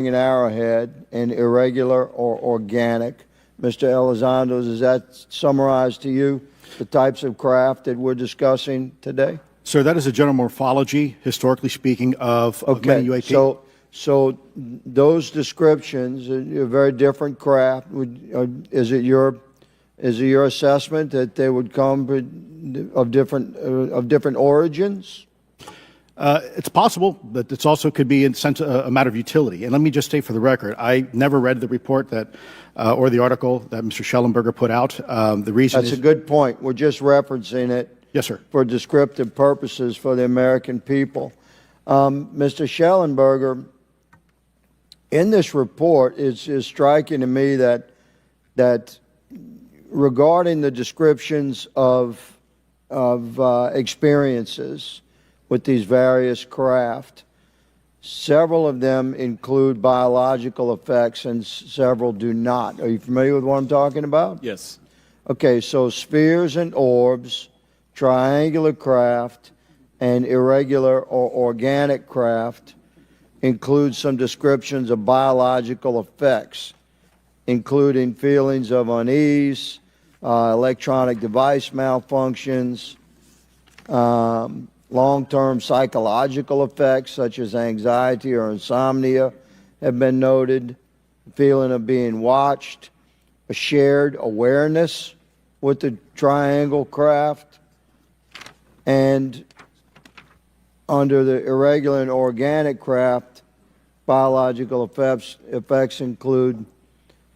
an arrowhead and irregular or organic. Mr. Elizondo, does that summarize to you the types of craft that we're discussing today? Sir, that is a general morphology, historically speaking, of many UAP. So those descriptions are very different craft. Is it your assessment that they would come of different origins? It's possible, but it's also could be in sense a matter of utility. And let me just state for the record, I never read the report that or the article that Mr. Schellenberger put out. The reason That's a good point. We're just referencing it. Yes, sir. For descriptive purposes for the American people. Mr. Schellenberger, in this report, it's striking to me that regarding the descriptions of experiences with these various craft, several of them include biological effects and several do not. Are you familiar with what I'm talking about? Yes. Okay, so spheres and orbs, triangular craft, and irregular or organic craft include some descriptions of biological effects, including feelings of unease, electronic device malfunctions, long-term psychological effects such as anxiety or insomnia have been noted, feeling of being watched, a shared awareness with the triangle craft, and under the irregular and organic craft, biological effects include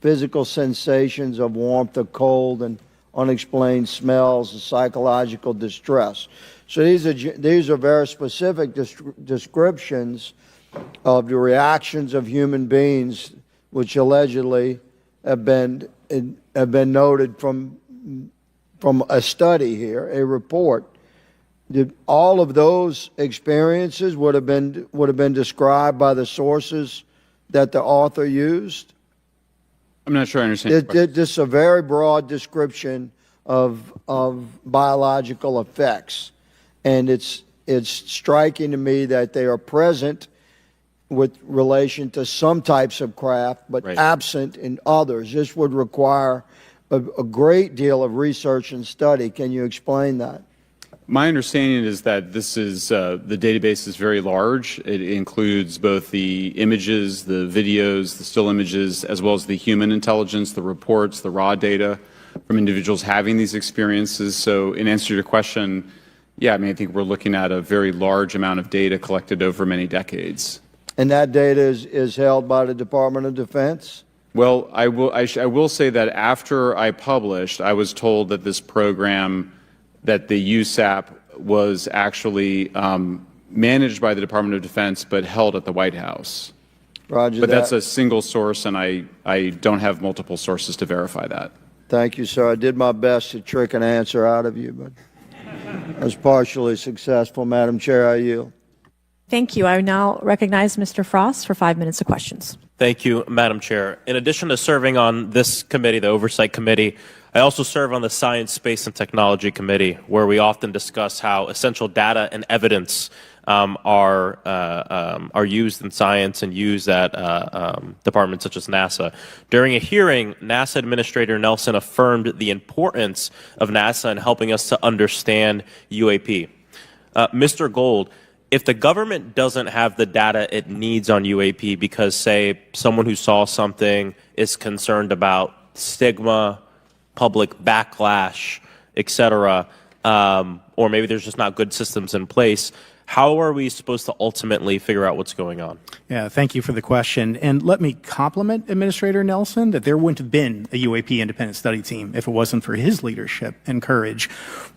physical sensations of warmth or cold and unexplained smells and psychological distress. So these are very specific descriptions of the reactions of human beings, which allegedly have been noted from a study here, a report. All of those experiences would have been described by the sources that the author used? I'm not sure I understand. This is a very broad description of biological effects, and it's striking to me that they are present with relation to some types of craft, but absent in others. This would require a great deal of research and study. Can you explain that? My understanding is that this is the database is very large. It includes both the images, the videos, the still images, as well as the human intelligence, the reports, the raw data from individuals having these experiences. So in answer to your question, yeah, I mean, I think we're looking at a very large amount of data collected over many decades. And that data is held by the Department of Defense? Well, I will say that after I published, I was told that this program, that the USAP was actually managed by the Department of Defense but held at the White House. Roger but that. That's a single source, and I don't have multiple sources to verify that. Thank you, sir. I did my best to trick an answer out of you, but I was partially successful. Madam Chair, I yield. Thank you. I now recognize Mr. Frost for 5 minutes of questions. Thank you, Madam Chair. In addition to serving on this committee, the Oversight Committee, I also serve on the Science, Space, and Technology Committee, where we often discuss how essential data and evidence are used in science and used at departments such as NASA. During a hearing, NASA Administrator Nelson affirmed the importance of NASA in helping us to understand UAP. Mr. Gold, if the government doesn't have the data it needs on UAP because, say, someone who saw something is concerned about stigma, public backlash, etc., or maybe there's just not good systems in place, how are we supposed to ultimately figure out what's going on? Yeah, thank you for the question. And let me compliment Administrator Nelson that there wouldn't have been a UAP independent study team if it wasn't for his leadership and courage.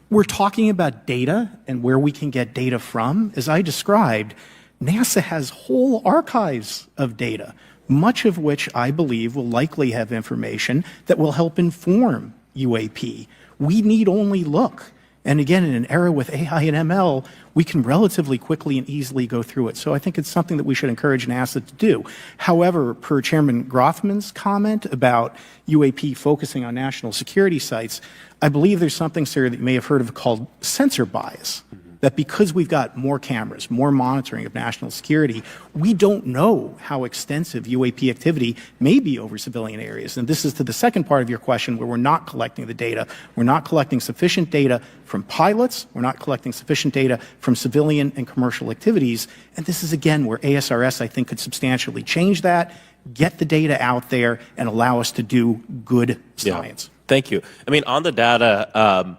We're talking about data and where we can get data from. As I described, NASA has whole archives of data, much of which I believe will likely have information that will help inform UAP. We need only look. And again, in an era with AI and ML, we can relatively quickly and easily go through it. So I think it's something that we should encourage NASA to do. However, per Chairman Grothman's comment about UAP focusing on national security sites, I believe there's something, sir, that you may have heard of called sensor bias. that because we've got more cameras, more monitoring of national security, we don't know how extensive UAP activity may be over civilian areas. And this is to the second part of your question, where we're not collecting the data. We're not collecting sufficient data from pilots. We're not collecting sufficient data from civilian and commercial activities. And this is, again, where ASRS, I think, could substantially change that, get the data out there, and allow us to do good science. Yeah. Thank you. I mean, on the data,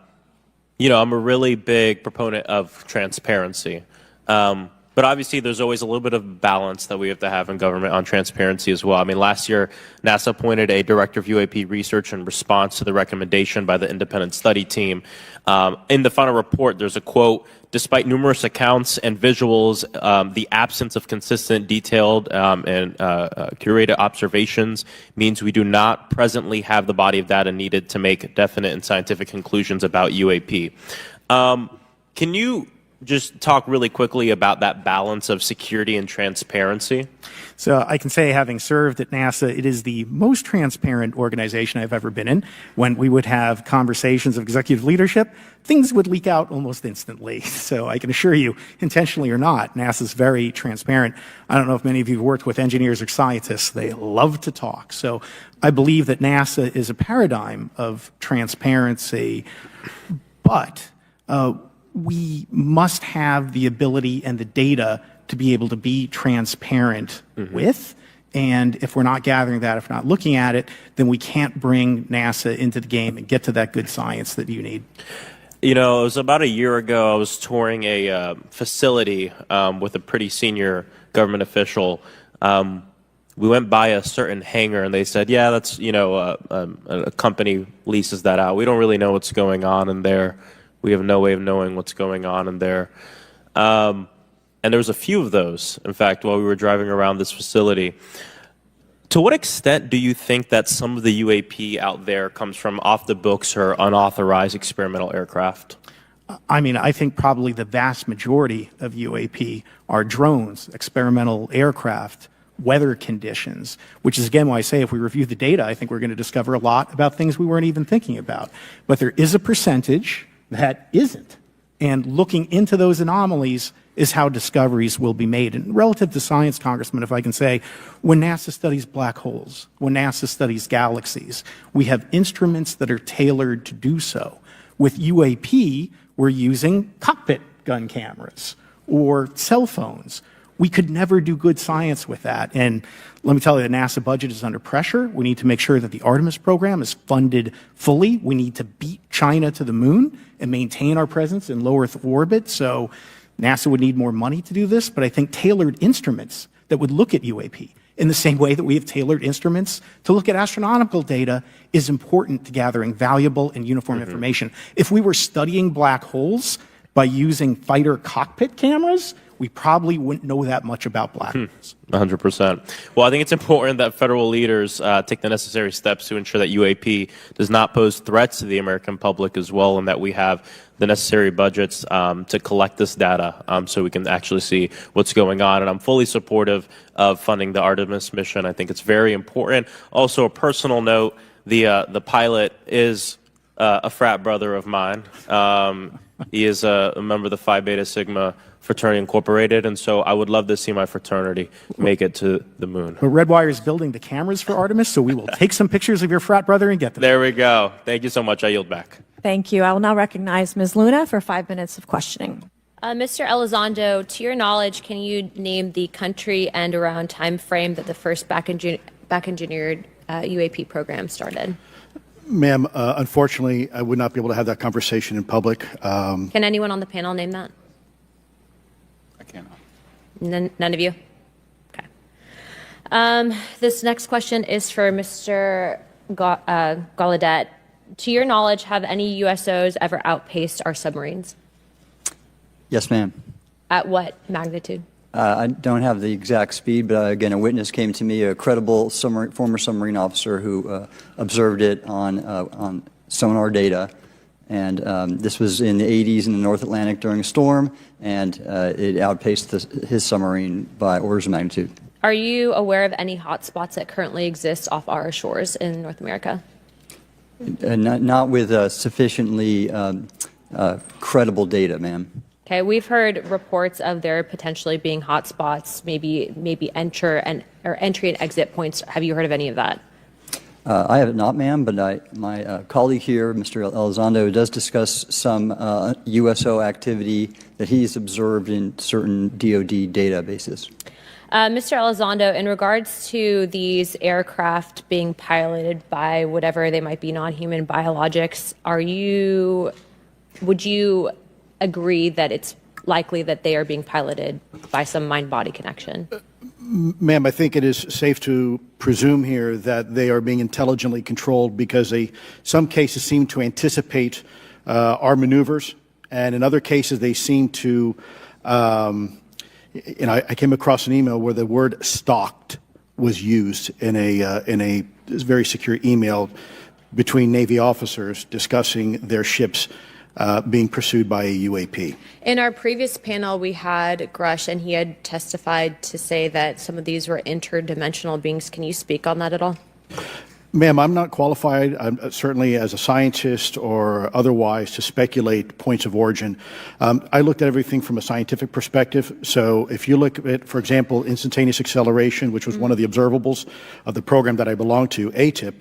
you know, I'm a really big proponent of transparency. But obviously, there's always a little bit of balance that we have to have in government on transparency as well. I mean, last year, NASA appointed a director of UAP research in response to the recommendation by the independent study team. In the final report, there's a quote, "Despite numerous accounts and visuals, the absence of consistent, detailed, and curated observations means we do not presently have the body of data needed to make definite and scientific conclusions about UAP." Can you just talk really quickly about that balance of security and transparency? So I can say, having served at NASA, it is the most transparent organization I've ever been in. When we would have conversations of executive leadership, things would leak out almost instantly. So I can assure you, intentionally or not, NASA's very transparent. I don't know if many of you have worked with engineers or scientists. They love to talk. So I believe that NASA is a paradigm of transparency, but we must have the ability and the data to be able to be transparent with. And if we're not gathering that, if we're not looking at it, then we can't bring NASA into the game and get to that good science that you need. You know, it was about a year ago, I was touring a facility with a pretty senior government official. We went by a certain hangar and they said, yeah, that's, you know, a company leases that out. We don't really know what's going on in there. We have no way of knowing what's going on in there. And there was a few of those, in fact, while we were driving around this facility. To what extent do you think that some of the UAP out there comes from off the books or unauthorized experimental aircraft? I mean, I think probably the vast majority of UAP are drones, experimental aircraft, weather conditions, which is, again, why I say if we review the data, I think we're going to discover a lot about things we weren't even thinking about. But there is a percentage that isn't. And looking into those anomalies is how discoveries will be made. And relative to science, Congressman, if I can say, when NASA studies black holes, when NASA studies galaxies, we have instruments that are tailored to do so. With UAP, we're using cockpit gun cameras or cell phones. We could never do good science with that. And let me tell you, the NASA budget is under pressure. We need to make sure that the Artemis program is funded fully. We need to beat China to the moon and maintain our presence in low Earth orbit. So NASA would need more money to do this, but I think tailored instruments that would look at UAP in the same way that we have tailored instruments to look at astronomical data is important to gathering valuable and uniform information. If we were studying black holes by using fighter cockpit cameras, we probably wouldn't know that much about black holes. 100%. Well, I think it's important that federal leaders take the necessary steps to ensure that UAP does not pose threats to the American public as well, and that we have the necessary budgets to collect this data so we can actually see what's going on. And I'm fully supportive of funding the Artemis mission. I think it's very important. Also, a personal note, the pilot is a frat brother of mine. He is a member of the Phi Beta Sigma Fraternity Incorporated, and so I would love to see my fraternity make it to the moon. But Redwire is building the cameras for Artemis, so we will take some pictures of your frat brother and get them. There we go. Thank you so much. I yield back. Thank you. I will now recognize Ms. Luna for 5 minutes of questioning. Mr. Elizondo, to your knowledge, can you name the country and around time frame that the first back-engineered UAP program started? Ma'am, unfortunately, I would not be able to have that conversation in public. Can anyone on the panel name that? I cannot. None of you? Okay. This next question is for Mr. Gallaudet. To your knowledge, have any USOs ever outpaced our submarines? Yes, ma'am. At what magnitude? I don't have the exact speed, but again, a witness came to me, a credible former submarine officer who observed it on sonar data. And this was in the 80s in the North Atlantic during a storm, and it outpaced his submarine by orders of magnitude. Are you aware of any hotspots that currently exist off our shores in North America? Not with sufficiently credible data, ma'am. Okay, we've heard reports of there potentially being hotspots, maybe entry and exit points. Have you heard of any of that? I have not, ma'am, but my colleague here, Mr. Elizondo, does discuss some USO activity that he's observed in certain DoD databases. Mr. Elizondo, in regards to these aircraft being piloted by whatever they might be, non-human biologics, would you agree that it's likely that they are being piloted by some mind-body connection? Ma'am, I think it is safe to presume here that they are being intelligently controlled because some cases seem to anticipate our maneuvers, and in other cases they seem to, I came across an email where the word stalked was used in a very secure email between Navy officers discussing their ships being pursued by a UAP. In our previous panel, we had Grush, and he had testified to say that some of these were interdimensional beings. Can you speak on that at all? Ma'am, I'm not qualified, certainly as a scientist or otherwise, to speculate points of origin. I looked at everything from a scientific perspective. So if you look at, for example, instantaneous acceleration, which was one of the observables of the program that I belong to, ATIP,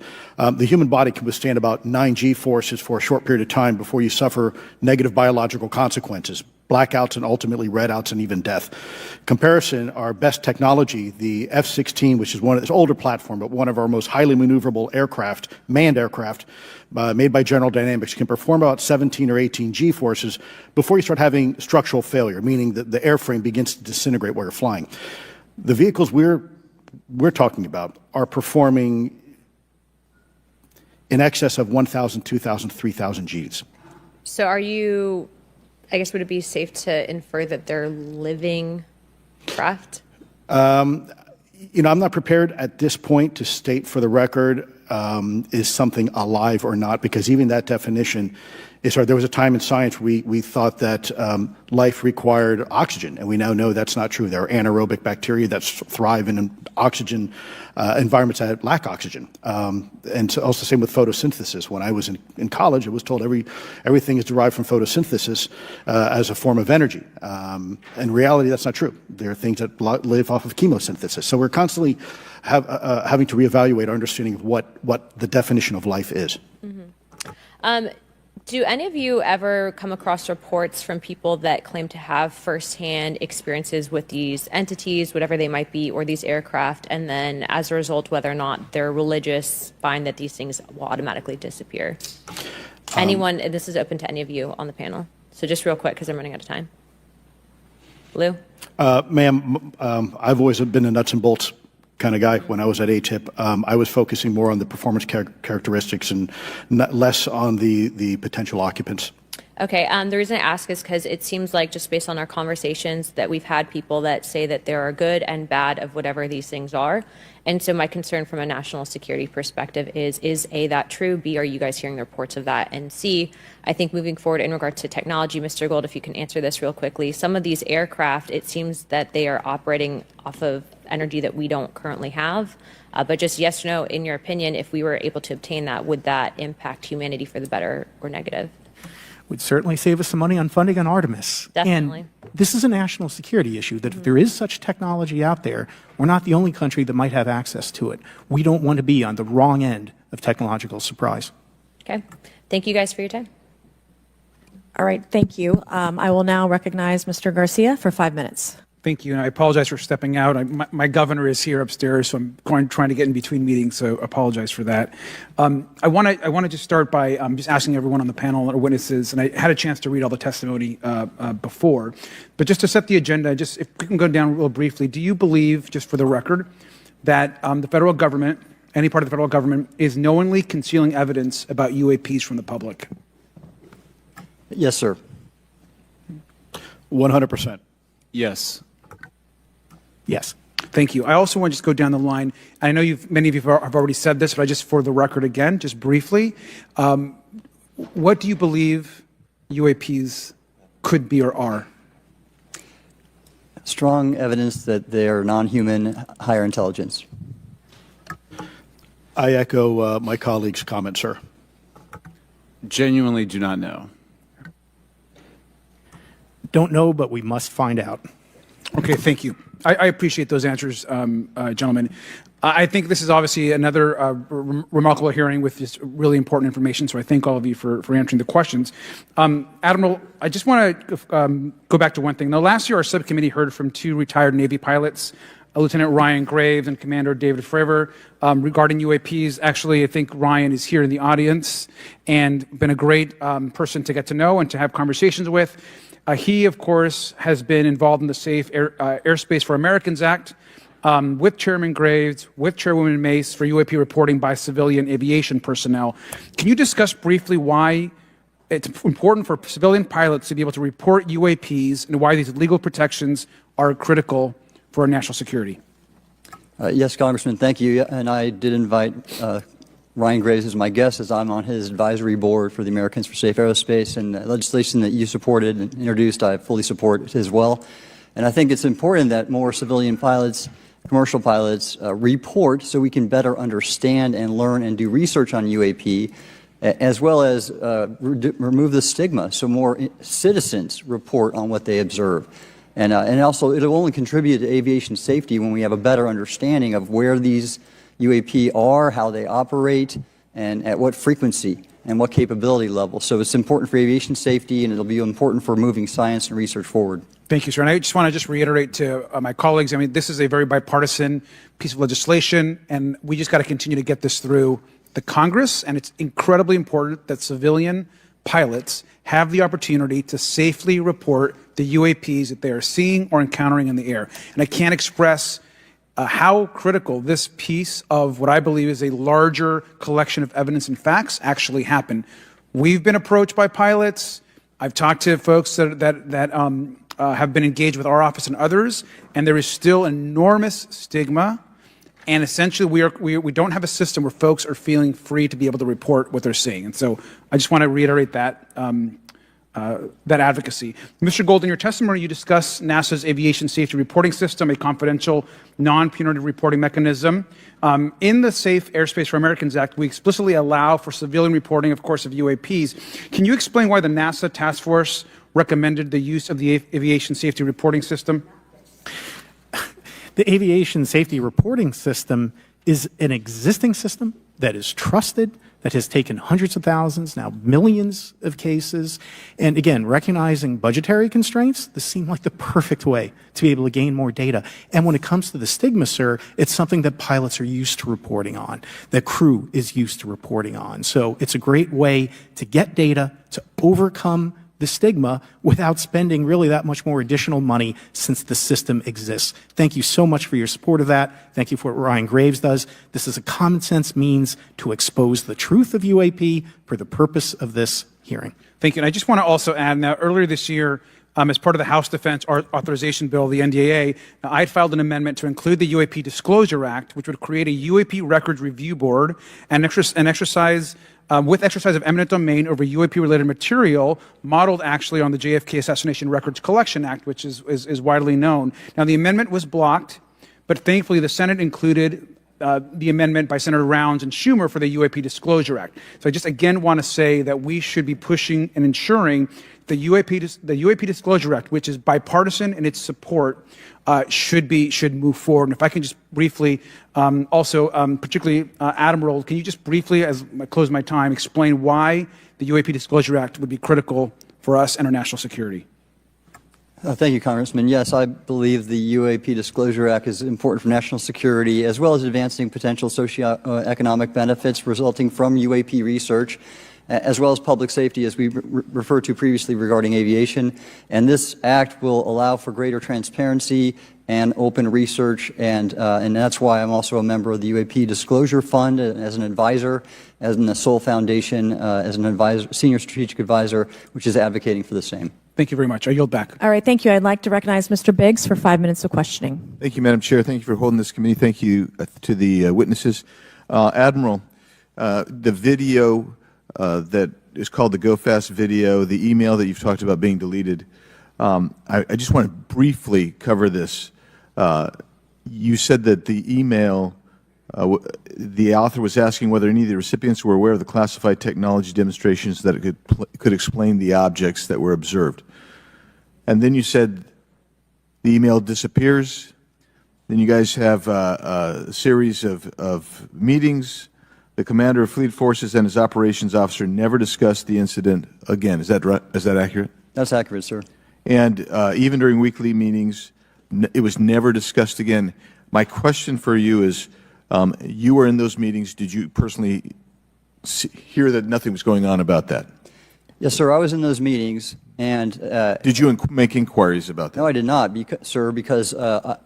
the human body can withstand about 9 G-forces for a short period of time before you suffer negative biological consequences, blackouts and ultimately redouts and even death. Comparison, our best technology, the F-16, which is it's an older platform, but one of our most highly maneuverable aircraft, manned aircraft, made by General Dynamics, can perform about 17 or 18 G-forces before you start having structural failure, meaning that the airframe begins to disintegrate while you're flying. The vehicles we're talking about are performing in excess of 1,000, 2,000, 3,000 Gs. So I guess, would it be safe to infer that they're living craft? I'm not prepared at this point to state for the record is something alive or not, because even that definition is hard. There was a time in science we thought that life required oxygen, and we now know that's not true. There are anaerobic bacteria that thrive in oxygen environments that lack oxygen. And so also the same with photosynthesis. When I was in college, I was told everything is derived from photosynthesis as a form of energy. In reality, that's not true. There are things that live off of chemosynthesis. So we're constantly having to reevaluate our understanding of what the definition of life is. Mm-hmm. Do any of you ever come across reports from people that claim to have firsthand experiences with these entities, whatever they might be, or these aircraft, and then as a result, whether or not they're religious, find that these things will automatically disappear? Anyone, and this is open to any of you on the panel. So just real quick, because I'm running out of time. Lou? Ma'am, I've always been a nuts and bolts kind of guy. When I was at ATIP, I was focusing more on the performance characteristics and less on the potential occupants. Okay, the reason I ask is because it seems like, just based on our conversations, that we've had people that say that there are good and bad of whatever these things are. And so my concern from a national security perspective is A, that true? B, are you guys hearing the reports of that? And C, I think moving forward in regard to technology, Mr. Gold, if you can answer this real quickly, some of these aircraft, it seems that they are operating off of energy that we don't currently have. But just yes or no, in your opinion, if we were able to obtain that, would that impact humanity for the better or negative? Would certainly save us some money on funding on Artemis. Definitely. And this is a national security issue, that if there is such technology out there, we're not the only country that might have access to it. We don't want to be on the wrong end of technological surprise. Okay. Thank you guys for your time. All right, thank you. I will now recognize Mr. Garcia for 5 minutes. Thank you, and I apologize for stepping out. My governor is here upstairs, so I'm trying to get in between meetings, so apologize for that. I want to just start by just asking everyone on the panel or witnesses, and I had a chance to read all the testimony before, but just to set the agenda, just if we can go down real briefly, do you believe, just for the record, that the federal government, any part of the federal government, is knowingly concealing evidence about UAPs from the public? Yes, sir. 100%. Yes. Yes. Thank you. I also want to just go down the line. I know many of you have already said this, but just for the record again, just briefly, what do you believe UAPs could be or are? Strong evidence that they are non-human, higher intelligence. I echo my colleague's comment, sir. Genuinely do not know. Don't know, but we must find out. Okay, thank you. I appreciate those answers, gentlemen. I think this is obviously another remarkable hearing with this really important information, so I thank all of you for answering the questions. Admiral, I just want to go back to one thing. Now, last year, our subcommittee heard from 2 retired Navy pilots, Lieutenant Ryan Graves and Commander David Fravor, regarding UAPs. Actually, I think Ryan is here in the audience and been a great person to get to know and to have conversations with. He, of course, has been involved in the Safe Airspace for Americans Act with Chairman Graves, with Chairwoman Mace for UAP reporting by civilian aviation personnel. Can you discuss briefly why it's important for civilian pilots to be able to report UAPs and why these legal protections are critical for our national security? Yes, Congressman, thank you. And I did invite Ryan Graves as my guest, as I'm on his advisory board for the Americans for Safe Aerospace, and legislation that you supported and introduced, I fully support as well. And I think it's important that more civilian pilots, commercial pilots, report so we can better understand and learn and do research on UAP, as well as remove the stigma so more citizens report on what they observe. And also, it'll only contribute to aviation safety when we have a better understanding of where these UAP are, how they operate, and at what frequency and what capability level. So it's important for aviation safety, and it'll be important for moving science and research forward. Thank you, sir. And I just want to reiterate to my colleagues, I mean, this is a very bipartisan piece of legislation, and we just got to continue to get this through the Congress, and it's incredibly important that civilian pilots have the opportunity to safely report the UAPs that they are seeing or encountering in the air. And I can't express how critical this piece of what I believe is a larger collection of evidence and facts actually happened. We've been approached by pilots. I've talked to folks that have been engaged with our office and others, and there is still enormous stigma. And essentially, we don't have a system where folks are feeling free to be able to report what they're seeing. And so I just want to reiterate that advocacy. Mr. Gold, in your testimony, you discuss NASA's aviation safety reporting system, a confidential, non-punitive reporting mechanism. In the Safe Airspace for Americans Act, we explicitly allow for civilian reporting, of course, of UAPs. Can you explain why the NASA task force recommended the use of the aviation safety reporting system? The aviation safety reporting system is an existing system that is trusted, that has taken hundreds of thousands, now millions of cases. And again, recognizing budgetary constraints, this seemed like the perfect way to be able to gain more data. And when it comes to the stigma, sir, it's something that pilots are used to reporting on, that crew is used to reporting on. So it's a great way to get data, to overcome the stigma without spending really that much more additional money since the system exists. Thank you so much for your support of that. Thank you for what Ryan Graves does. This is a common sense means to expose the truth of UAP for the purpose of this hearing. Thank you. And I just want to also add, now earlier this year, as part of the House Defense Authorization Bill, the NDAA, I had filed an amendment to include the UAP Disclosure Act, which would create a UAP Records Review Board and exercise with exercise of eminent domain over UAP-related material, modeled actually on the JFK Assassination Records Collection Act, which is widely known. Now, the amendment was blocked, but thankfully the Senate included the amendment by Senator Rounds and Schumer for the UAP Disclosure Act. So I just again want to say that we should be pushing and ensuring the UAP Disclosure Act, which is bipartisan in its support, should move forward. And if I can just briefly, particularly Admiral, can you just briefly, as I close my time, explain why the UAP Disclosure Act would be critical for us and our national security? Thank you, Congressman. Yes, I believe the UAP Disclosure Act is important for national security, as well as advancing potential socioeconomic benefits resulting from UAP research, as well as public safety, as we referred to previously regarding aviation. And this act will allow for greater transparency and open research, and that's why I'm also a member of the UAP Disclosure Fund as an advisor, as in the Sol Foundation, as an advisor, senior strategic advisor, which is advocating for the same. Thank you very much. I yield back. All right, thank you. I'd like to recognize Mr. Biggs for 5 minutes of questioning. Thank you, Madam Chair. Thank you for holding this committee. Thank you to the witnesses. Admiral, the video that is called the Go Fast video, the email that you've talked about being deleted, I just want to briefly cover this. You said that the email, the author was asking whether any of the recipients were aware of the classified technology demonstrations that it could explain the objects that were observed. and then you said the email disappears. Then you guys have a series of meetings. The commander of fleet forces and his operations officer never discussed the incident again. Is that right? Is that accurate? That's accurate, sir. And even during weekly meetings, it was never discussed again. My question for you is, you were in those meetings. Did you personally hear that nothing was going on about that? Yes, sir. I was in those meetings, and did you make inquiries about that? No, I did not, sir, because I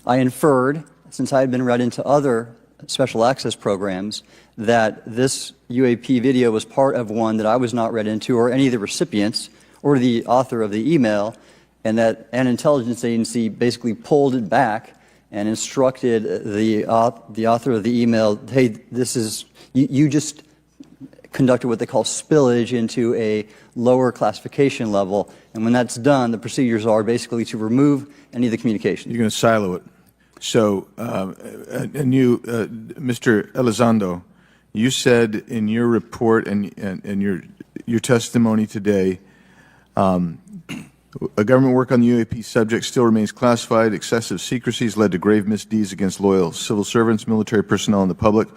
inferred, since I had been read into other special access programs, that this UAP video was part of one that I was not read into, or any of the recipients, or the author of the email, and that an intelligence agency basically pulled it back and instructed the author of the email, hey, this is, you just conducted what they call spillage into a lower classification level, and when that's done, the procedures are basically to remove any of the communication. You're going to silo it. So, and you, Mr. Elizondo, you said in your report and your testimony today, a government work on the UAP subject still remains classified. Excessive secrecies led to grave misdeeds against loyal civil servants, military personnel, and the public,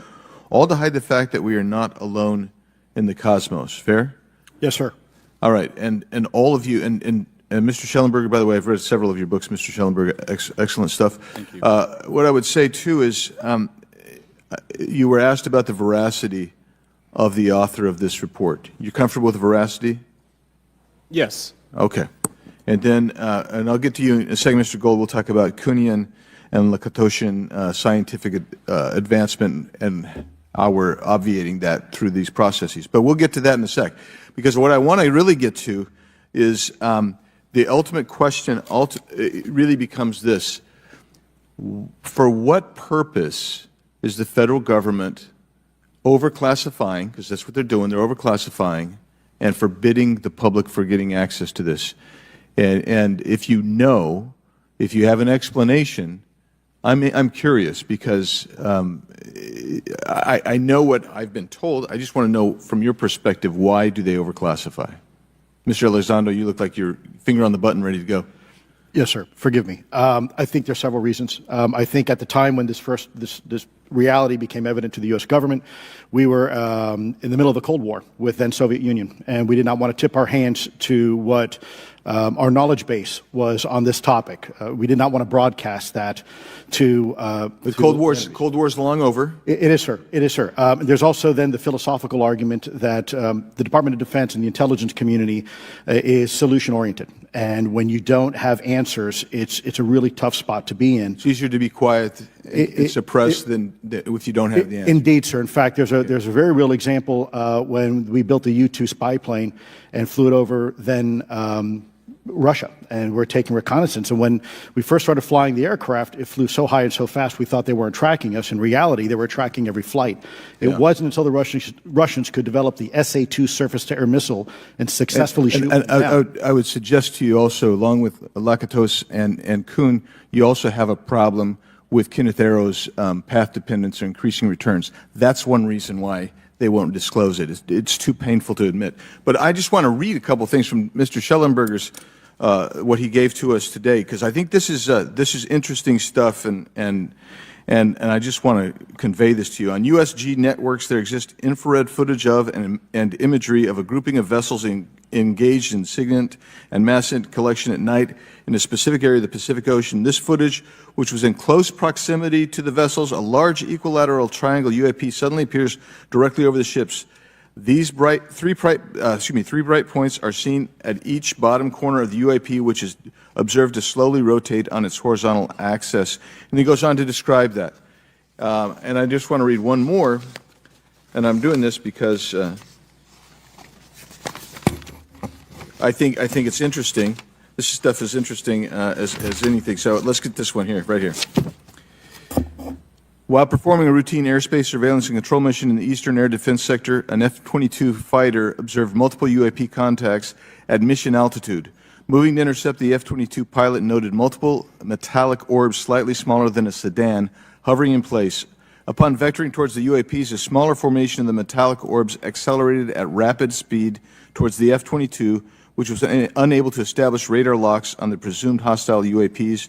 all to hide the fact that we are not alone in the cosmos. Fair? Yes, sir. All right, and all of you, and Mr. Schellenberger, by the way, I've read several of your books, Mr. Schellenberger, excellent stuff. Thank you. What I would say, too, is you were asked about the veracity of the author of this report. You comfortable with the veracity? Yes. Okay. And then, and I'll get to you in a second, Mr. Gold. We'll talk about Kuhnian and Lakatoshian scientific advancement and how we're obviating that through these processes. But we'll get to that in a sec. Because what I want to really get to is the ultimate question really becomes this. For what purpose is the federal government overclassifying, because that's what they're doing, they're overclassifying, and forbidding the public for getting access to this? And if you know, if you have an explanation, I'm curious, because I know what I've been told. I just want to know from your perspective, why do they overclassify? Mr. Elizondo, you look like your finger on the button ready to go. Yes, sir. Forgive me. I think there's several reasons. I think at the time when this reality became evident to the U.S. government, we were in the middle of the Cold War with then Soviet Union, and we did not want to tip our hands to what our knowledge base was on this topic. We did not want to broadcast that to the Cold War's long over. It is, sir. It is, sir. There's also then the philosophical argument that the Department of Defense and the intelligence community is solution-oriented. And when you don't have answers, it's a really tough spot to be in. It's easier to be quiet and suppressed than if you don't have the answer. Indeed, sir. In fact, there's a very real example when we built the U-2 spy plane and flew it over then Russia, and we're taking reconnaissance. And when we first started flying the aircraft, it flew so high and so fast we thought they weren't tracking us. In reality, they were tracking every flight. It wasn't until the Russians could develop the SA-2 surface-to-air missile and successfully shoot them down. I would suggest to you also, along with Lakatos and Kuhn, you also have a problem with Kenneth Arrow's path dependence or increasing returns. That's one reason why they won't disclose it. It's too painful to admit. But I just want to read a couple things from Mr. Schellenberger's what he gave to us today, because I think this is interesting stuff, and I just want to convey this to you. On USG networks, there exists infrared footage of and imagery of a grouping of vessels engaged in SIGINT and mass collection at night in a specific area of the Pacific Ocean. This footage, which was in close proximity to the vessels, a large equilateral triangle UAP suddenly appears directly over the ships. These three bright points are seen at each bottom corner of the UAP, which is observed to slowly rotate on its horizontal axis. And he goes on to describe that. And I just want to read one more, and I'm doing this because I think it's interesting. This stuff is interesting as anything. So let's get this one here, right here. While performing a routine airspace surveillance and control mission in the Eastern Air Defense Sector, an F-22 fighter observed multiple UAP contacts at mission altitude. Moving to intercept the F-22 pilot noted multiple metallic orbs slightly smaller than a sedan hovering in place. Upon vectoring towards the UAPs, a smaller formation of the metallic orbs accelerated at rapid speed towards the F-22, which was unable to establish radar locks on the presumed hostile UAPs.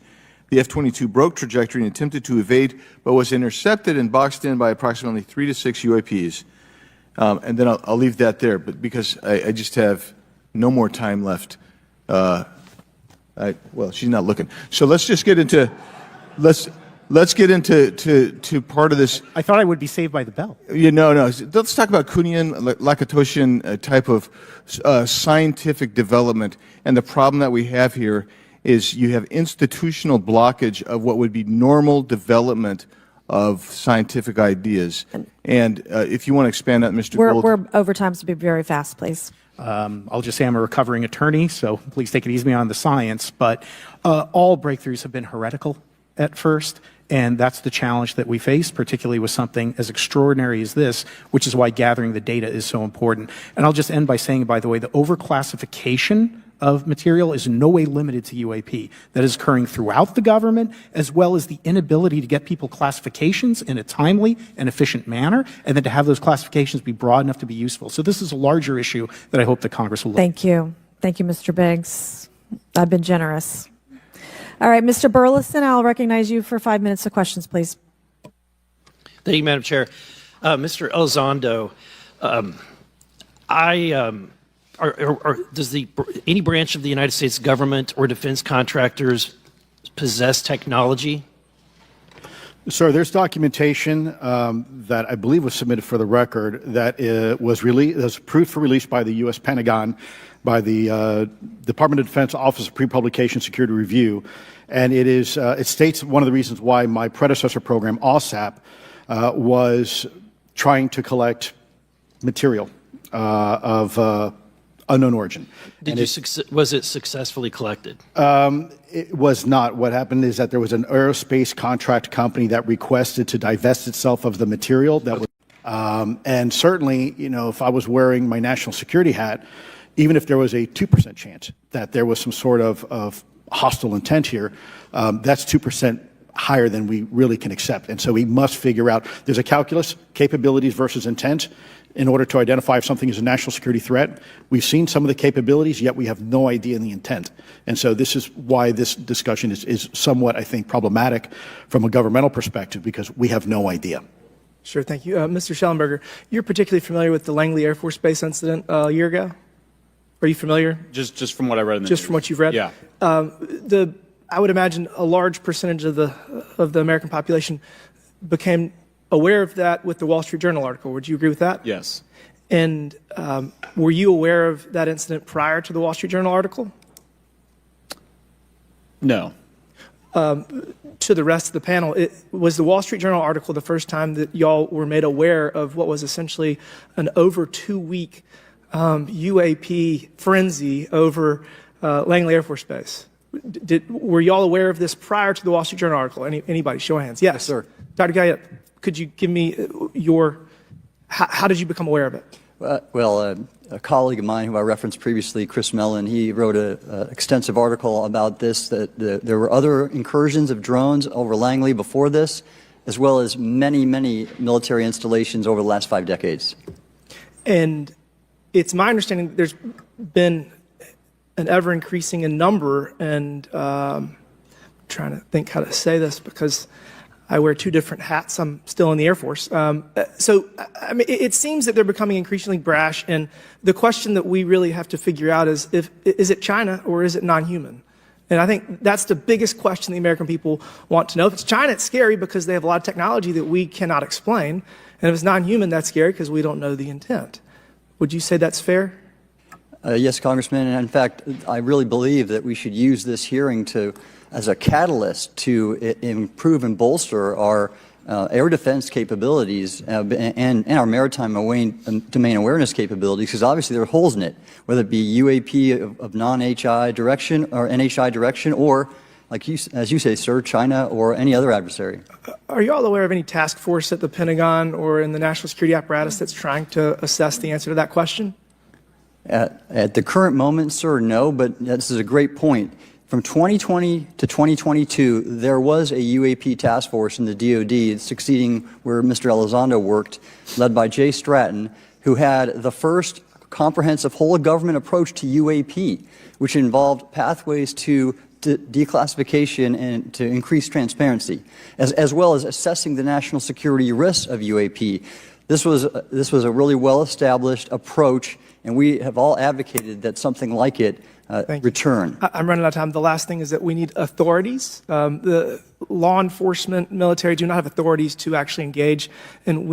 The F-22 broke trajectory and attempted to evade, but was intercepted and boxed in by approximately 3 to 6 UAPs. And then I'll leave that there, but because I just have no more time left. Well, she's not looking. So let's just get into let's get into part of this. I thought I would be saved by the bell. No. Let's talk about Kuhnian, Lakatoshian type of scientific development, and the problem that we have here is you have institutional blockage of what would be normal development of scientific ideas. And if you want to expand on Mr. Gold. We're over time, so be very fast, please. I'll just say I'm a recovering attorney, so please take it easy on the science. But all breakthroughs have been heretical at first, and that's the challenge that we face, particularly with something as extraordinary as this, which is why gathering the data is so important. And I'll just end by saying, by the way, the overclassification of material is in no way limited to UAP. That is occurring throughout the government, as well as the inability to get people classifications in a timely and efficient manner, and then to have those classifications be broad enough to be useful. So this is a larger issue that I hope that Congress will look at. Thank you. Thank you, Mr. Biggs. I've been generous. All right, Mr. Burleson, I'll recognize you for 5 minutes of questions, please. Thank you, Madam Chair. Mr. Elizondo, does any branch of the United States government or defense contractors possess technology? Sir, there's documentation that I believe was submitted for the record that was approved for release by the U.S. Pentagon, by the Department of Defense Office of Pre-Publication Security Review, and it states one of the reasons why my predecessor program, OSAP, was trying to collect material of unknown origin. Was it successfully collected? It was not. What happened is that there was an aerospace contract company that requested to divest itself of the material that was, and certainly, if I was wearing my national security hat, even if there was a 2% chance that there was some sort of hostile intent here, that's 2% higher than we really can accept. And so we must figure out, there's a calculus, capabilities versus intent, in order to identify if something is a national security threat. We've seen some of the capabilities, yet we have no idea in the intent. And so this is why this discussion is somewhat, I think, problematic from a governmental perspective, because we have no idea. Sure, thank you. Mr. Schellenberger, you're particularly familiar with the Langley Air Force Base incident a year ago? Are you familiar? Just from what I read in the Just news. from what you've read? Yeah. I would imagine a large percentage of the American population became aware of that with the Wall Street Journal article. Would you agree with that? Yes. And were you aware of that incident prior to the Wall Street Journal article? No. To the rest of the panel, was the Wall Street Journal article the first time that y'all were made aware of what was essentially an over 2-week UAP frenzy over Langley Air Force Base? Were y'all aware of this prior to the Wall Street Journal article? Anybody? Show of hands. Yes, sir. Dr. Guyette, could you give me how did you become aware of it? A colleague of mine who I referenced previously, Chris Mellon, he wrote an extensive article about this, that there were other incursions of drones over Langley before this, as well as many, many military installations over the last 5 decades. And it's my understanding that there's been an ever-increasing in number, and I'm trying to think how to say this because I wear 2 different hats. I'm still in the Air Force. So, I mean, it seems that they're becoming increasingly brash, and the question that we really have to figure out is is it China or is it non-human? And I think that's the biggest question the American people want to know. If it's China, it's scary because they have a lot of technology that we cannot explain. And if it's non-human, that's scary because we don't know the intent. Would you say that's fair? Yes, Congressman. And in fact, I really believe that we should use this hearing as a catalyst to improve and bolster our air defense capabilities and our maritime domain awareness capabilities, because obviously there are holes in it, whether it be UAP of non-HI direction or NHI direction, or, as you say, sir, China or any other adversary. Are you all aware of any task force at the Pentagon or in the national security apparatus that's trying to assess the answer to that question? At the current moment, sir, no, but this is a great point. From 2020 to 2022, there was a UAP task force in the DoD succeeding where Mr. Elizondo worked, led by Jay Stratton, who had the first comprehensive whole-of-government approach to UAP, which involved pathways to declassification and to increase transparency, as well as assessing the national security risks of UAP. This was a really well-established approach, and we have all advocated that something like it return. I'm running out of time. The last thing is that we need authorities. The law enforcement, military do not have authorities to actually engage, and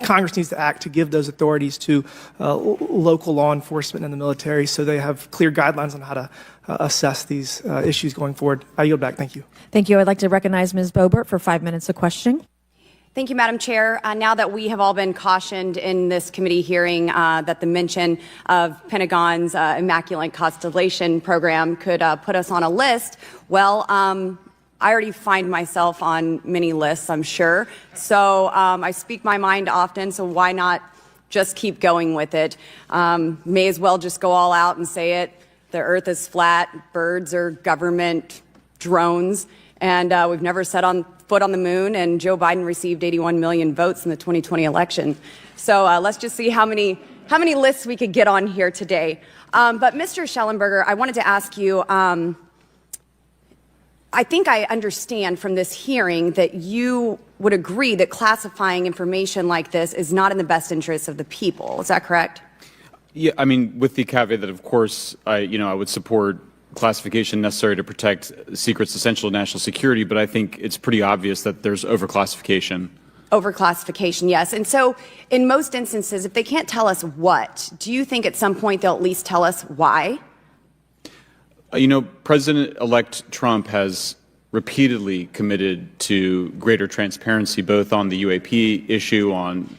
Congress needs to act to give those authorities to local law enforcement and the military so they have clear guidelines on how to assess these issues going forward. I yield back. Thank you. Thank you. I'd like to recognize Ms. Boebert for 5 minutes of questioning. Thank you, Madam Chair. Now that we have all been cautioned in this committee hearing that the mention of Pentagon's Immaculate Constellation program could put us on a list, well, I already find myself on many lists, I'm sure. So I speak my mind often, so why not just keep going with it? May as well just go all out and say it. The earth is flat, birds are government drones, and we've never set foot on the moon, and Joe Biden received 81 million votes in the 2020 election. So let's just see how many lists we could get on here today. But Mr. Schellenberger, I wanted to ask you, I think I understand from this hearing that you would agree that classifying information like this is not in the best interest of the people. Is that correct? Yeah, I mean, with the caveat that, of course, I would support classification necessary to protect secrets essential to national security, but I think it's pretty obvious that there's overclassification. Overclassification, yes. And so in most instances, if they can't tell us what, do you think at some point they'll at least tell us why? President-elect Trump has repeatedly committed to greater transparency, both on the UAP issue, on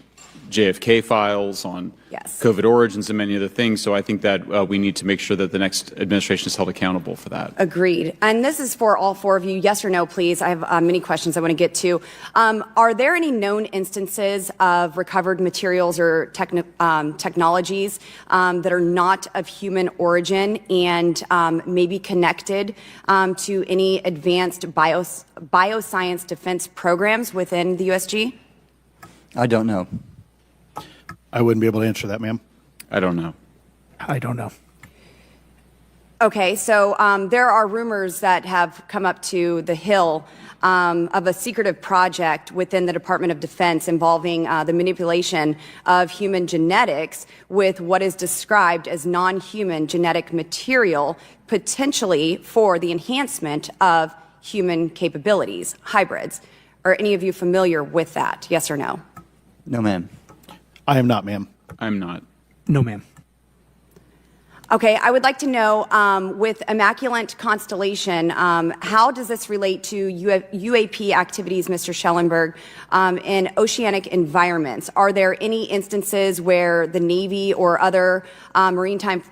JFK files, on COVID origins, and many other things. So I think that we need to make sure that the next administration is held accountable for that. Agreed. And this is for all four of you. Yes or no, please. I have many questions I want to get to. Are there any known instances of recovered materials or technologies that are not of human origin and maybe connected to any advanced bioscience defense programs within the USG? I don't know. I wouldn't be able to answer that, ma'am. I don't know. I don't know. Okay, so there are rumors that have come up to the Hill of a secretive project within the Department of Defense involving the manipulation of human genetics with what is described as non-human genetic material, potentially for the enhancement of human capabilities, hybrids. Are any of you familiar with that? Yes or no? No, ma'am. I am not, ma'am. I'm not. No, ma'am. Okay, I would like to know, with Immaculate Constellation, how does this relate to UAP activities, Mr. Schellenberg, in oceanic environments? Are there any instances where the Navy or other maritime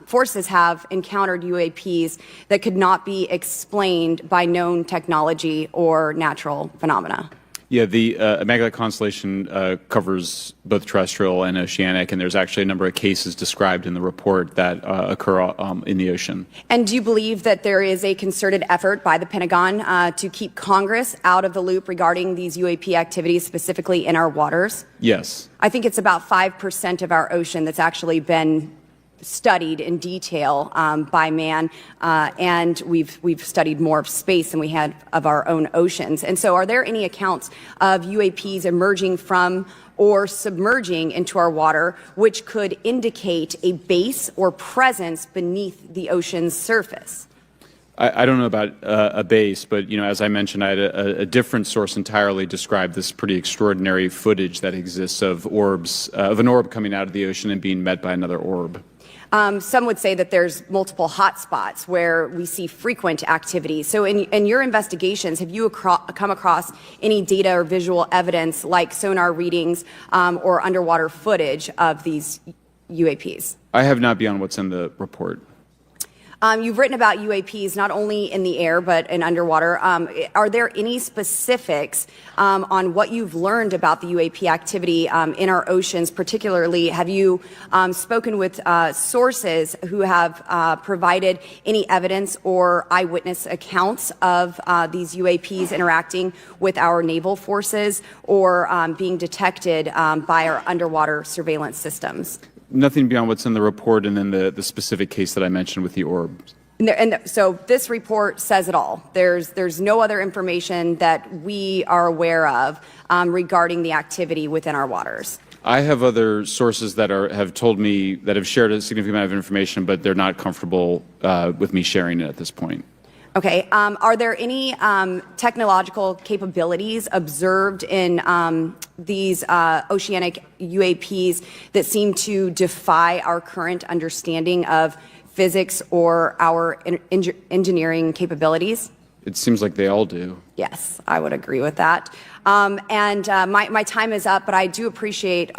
forces have encountered UAPs that could not be explained by known technology or natural phenomena? Yeah, the Immaculate Constellation covers both terrestrial and oceanic, and there's actually a number of cases described in the report that occur in the ocean. And do you believe that there is a concerted effort by the Pentagon to keep Congress out of the loop regarding these UAP activities, specifically in our waters? Yes. I think it's about 5% of our ocean that's actually been studied in detail by man, and we've studied more of space than we had of our own oceans. And so are there any accounts of UAPs emerging from or submerging into our water which could indicate a base or presence beneath the ocean's surface? I don't know about a base, but as I mentioned, I had a different source entirely describe this pretty extraordinary footage that exists of orbs, of an orb coming out of the ocean and being met by another orb. Some would say that there's multiple hotspots where we see frequent activity. So in your investigations, have you come across any data or visual evidence like sonar readings or underwater footage of these UAPs? I have not beyond what's in the report. You've written about UAPs not only in the air but in underwater. Are there any specifics on what you've learned about the UAP activity in our oceans? Particularly, have you spoken with sources who have provided any evidence or eyewitness accounts of these UAPs interacting with our naval forces or being detected by our underwater surveillance systems? Nothing beyond what's in the report and then the specific case that I mentioned with the orbs. So this report says it all. There's no other information that we are aware of regarding the activity within our waters. I have other sources that have told me that have shared a significant amount of information, but they're not comfortable with me sharing it at this point. Okay. Are there any technological capabilities observed in these oceanic UAPs that seem to defy our current understanding of physics or our engineering capabilities? It seems like they all do. Yes, I would agree with that. My time is up, but I do appreciate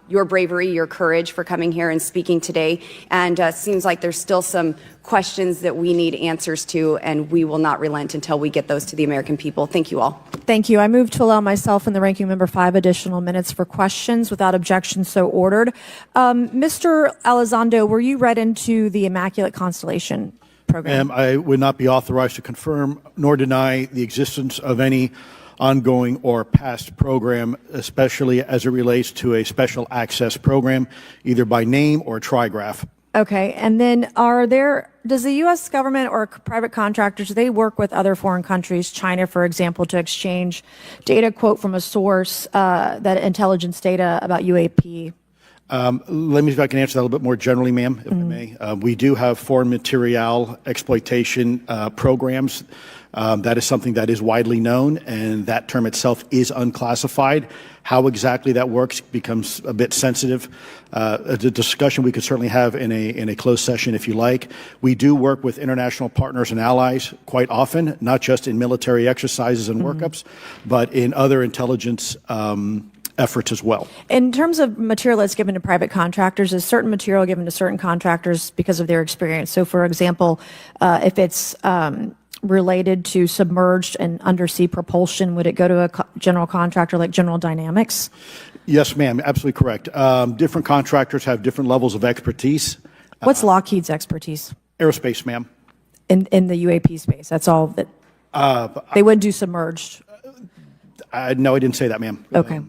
your bravery, your courage for coming here and speaking today. And it seems like there's still some questions that we need answers to, and we will not relent until we get those to the American people. Thank you all. Thank you. I move to allow myself and the ranking member 5 additional minutes for questions. Without objection, so ordered. Mr. Elizondo, were you read into the Immaculate Constellation program? I would not be authorized to confirm nor deny the existence of any ongoing or past program, especially as it relates to a special access program, either by name or trigraph. Okay, and then does the U.S. government or private contractors, do they work with other foreign countries, China, for example, to exchange data, quote from a source, that intelligence data about UAP? Let me see if I can answer that a little bit more generally, ma'am, if I may. We do have foreign material exploitation programs. That is something that is widely known, and that term itself is unclassified. How exactly that works becomes a bit sensitive. A discussion we could certainly have in a closed session if you like. We do work with international partners and allies quite often, not just in military exercises and workups, but in other intelligence efforts as well. In terms of material that's given to private contractors, is certain material given to certain contractors because of their experience? So, for example, if it's related to submerged and undersea propulsion, would it go to a general contractor like General Dynamics? Yes, ma'am, absolutely correct. Different contractors have different levels of expertise. What's Lockheed's expertise? Aerospace, ma'am. In the UAP space, that's all that they would do submerged. No, I didn't say that, ma'am. Okay.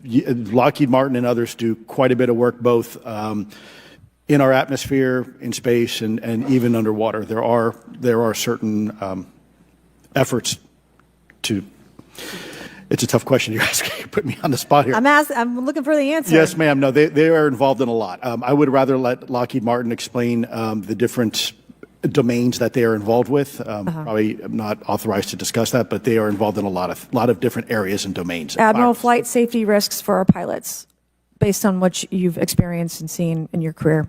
Lockheed Martin and others do quite a bit of work both in our atmosphere, in space, and even underwater. There are certain efforts to. It's a tough question you're asking. You put me on the spot here. I'm looking for the answer. Yes, ma'am. No, they are involved in a lot. I would rather let Lockheed Martin explain the different domains that they are involved with. Probably not authorized to discuss that, but they are involved in a lot of different areas and domains. Admiral, flight safety risks for our pilots, based on what you've experienced and seen in your career.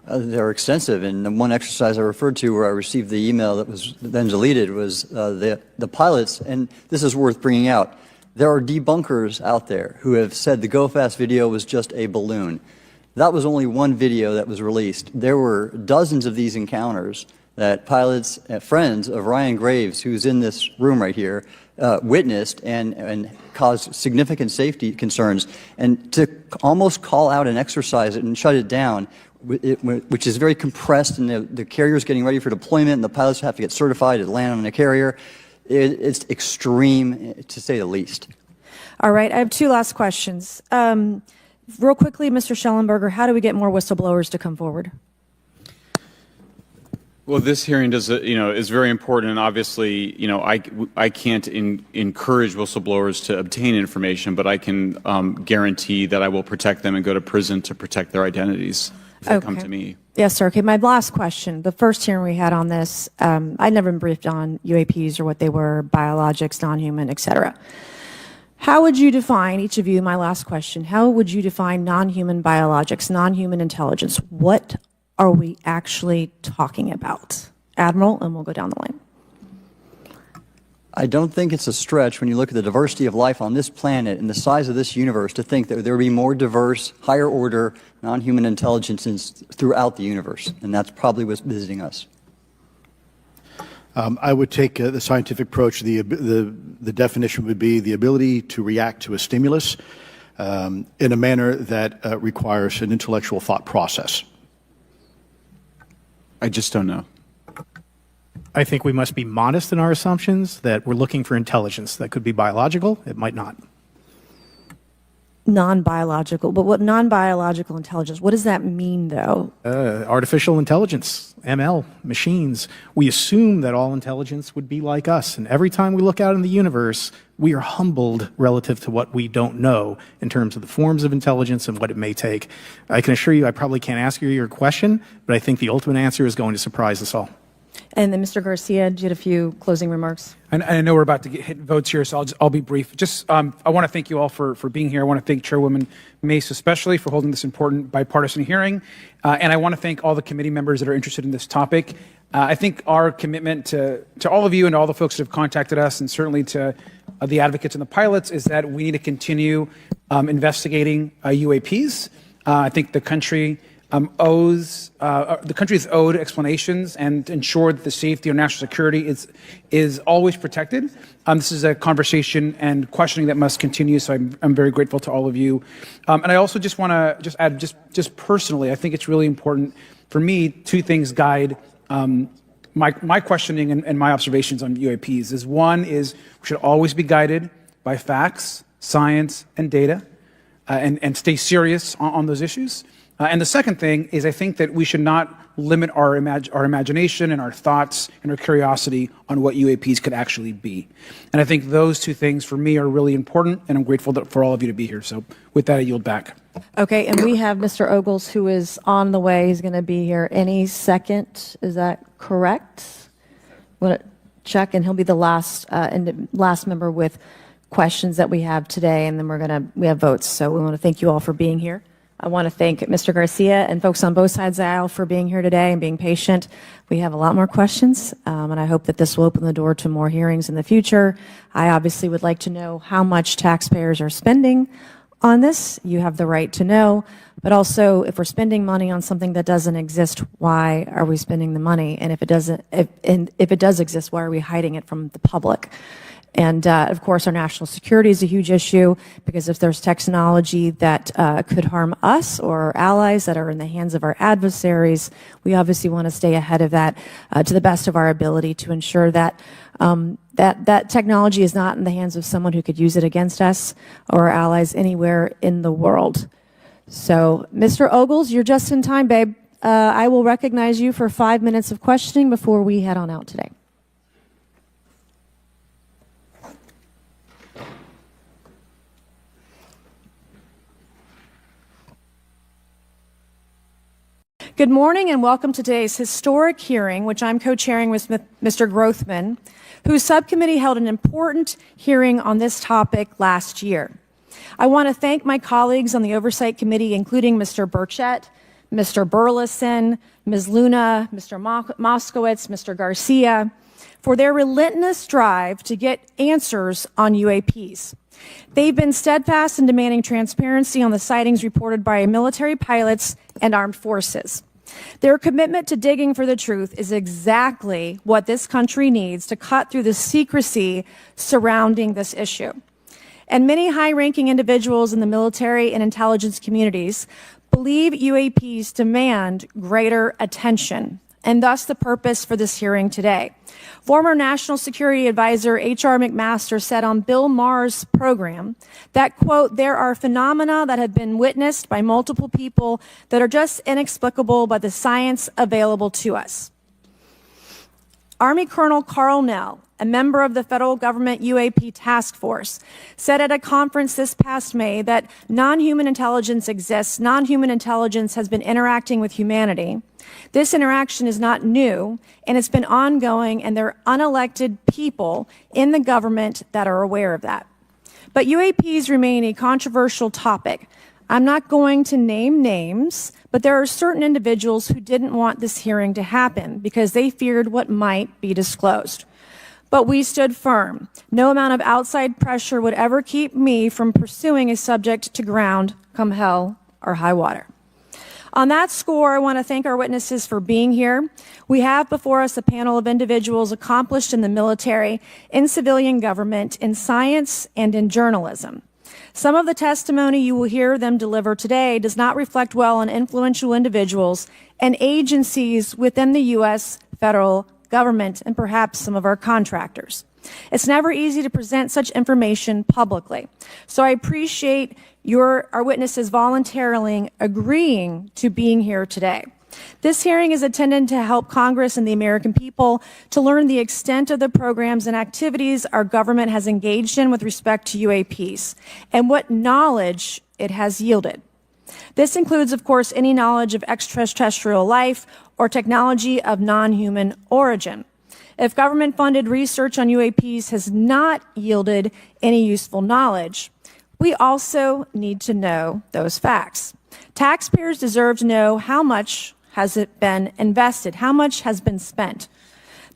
They're extensive, and the one exercise I referred to where I received the email that was then deleted was the pilots, and this is worth bringing out. There are debunkers out there who have said the Go Fast video was just a balloon. That was only one video that was released. There were dozens of these encounters that pilots, friends of Ryan Graves, who's in this room right here, witnessed and caused significant safety concerns. And to almost call out and exercise it and shut it down, which is very compressed, and the carrier's getting ready for deployment, and the pilots have to get certified to land on a carrier, it's extreme, to say the least. All right, I have two last questions. Real quickly, Mr. Schellenberger, how do we get more whistleblowers to come forward? Well, this hearing is very important, and obviously, I can't encourage whistleblowers to obtain information, but I can guarantee that I will protect them and go to prison to protect their identities if they come to me. Yes, sir. Okay, my last question. The first hearing we had on this, I'd never been briefed on UAPs or what they were, biologics, non-human, et cetera. How would you define, each of you, my last question, how would you define non-human biologics, non-human intelligence? What are we actually talking about? Admiral, and we'll go down the line. I don't think it's a stretch when you look at the diversity of life on this planet and the size of this universe to think that there would be more diverse, higher order, non-human intelligences throughout the universe. And that's probably what's visiting us. I would take the scientific approach. The definition would be the ability to react to a stimulus in a manner that requires an intellectual thought process. I just don't know. I think we must be modest in our assumptions that we're looking for intelligence. That could be biological, it might not. Non-biological, but what non-biological intelligence, what does that mean though? Artificial intelligence, ML, machines. We assume that all intelligence would be like us. And every time we look out in the universe, we are humbled relative to what we don't know in terms of the forms of intelligence and what it may take. I can assure you I probably can't ask you your question, but I think the ultimate answer is going to surprise us all. And then Mr. Garcia, do you have a few closing remarks? And I know we're about to hit votes here, so I'll be brief. Just, I want to thank you all for being here. I want to thank Chairwoman Mace especially for holding this important bipartisan hearing. And I want to thank all the committee members that are interested in this topic. I think our commitment to all of you and all the folks that have contacted us, and certainly to the advocates and the pilots, is that we need to continue investigating UAPs. I think the country the country is owed explanations and ensure that the safety or national security is always protected. This is a conversation and questioning that must continue, so I'm very grateful to all of you. And I also just want to add, just personally, I think it's really important for me, two things guide my questioning and my observations on UAPs. One is we should always be guided by facts, science, and data, and stay serious on those issues. And the second thing is I think that we should not limit our imagination and our thoughts and our curiosity on what UAPs could actually be. And I think those two things for me are really important, and I'm grateful for all of you to be here. So with that, I yield back. Okay, and we have Mr. Ogles who is on the way. He's going to be here any second. Is that correct? Want to check, and he'll be the last member with questions that we have today, and then we have votes. So we want to thank you all for being here. I want to thank Mr. Garcia and folks on both sides of the aisle for being here today and being patient. We have a lot more questions, and I hope that this will open the door to more hearings in the future. I obviously would like to know how much taxpayers are spending on this. You have the right to know, but also if we're spending money on something that doesn't exist, why are we spending the money? And if it does exist, why are we hiding it from the public? And of course, our national security is a huge issue, because if there's technology that could harm us or our allies that are in the hands of our adversaries, we obviously want to stay ahead of that to the best of our ability to ensure that that technology is not in the hands of someone who could use it against us or our allies anywhere in the world. So, Mr. Ogles, you're just in time, babe. I will recognize you for 5 minutes of questioning before we head on out today. Good morning and welcome to today's historic hearing, which I'm co-chairing with Mr. Grothman, whose subcommittee held an important hearing on this topic last year. I want to thank my colleagues on the Oversight Committee, including Mr. Burchett, Mr. Burleson, Ms. Luna, Mr. Moskowitz, Mr. Garcia, for their relentless drive to get answers on UAPs. They've been steadfast in demanding transparency on the sightings reported by military pilots and armed forces. Their commitment to digging for the truth is exactly what this country needs to cut through the secrecy surrounding this issue. And many high-ranking individuals in the military and intelligence communities believe UAPs demand greater attention, and thus the purpose for this hearing today. Former National Security Advisor H.R. McMaster said on Bill Maher's program that, quote, there are phenomena that have been witnessed by multiple people that are just inexplicable by the science available to us. Army Colonel Carl Nell, a member of the federal government UAP task force, said at a conference this past May that non-human intelligence exists. Non-human intelligence has been interacting with humanity. This interaction is not new, and it's been ongoing, and there are unelected people in the government that are aware of that. But UAPs remain a controversial topic. I'm not going to name names, but there are certain individuals who didn't want this hearing to happen because they feared what might be disclosed. But we stood firm. No amount of outside pressure would ever keep me from pursuing a subject to ground, come hell or high water. On that score, I want to thank our witnesses for being here. We have before us a panel of individuals accomplished in the military, in civilian government, in science, and in journalism. Some of the testimony you will hear them deliver today does not reflect well on influential individuals and agencies within the U.S. federal government and perhaps some of our contractors. It's never easy to present such information publicly. So I appreciate our witnesses voluntarily agreeing to being here today. This hearing is intended to help Congress and the American people to learn the extent of the programs and activities our government has engaged in with respect to UAPs and what knowledge it has yielded. This includes, of course, any knowledge of extraterrestrial life or technology of non-human origin. If government-funded research on UAPs has not yielded any useful knowledge, we also need to know those facts. Taxpayers deserve to know how much has it been invested, how much has been spent.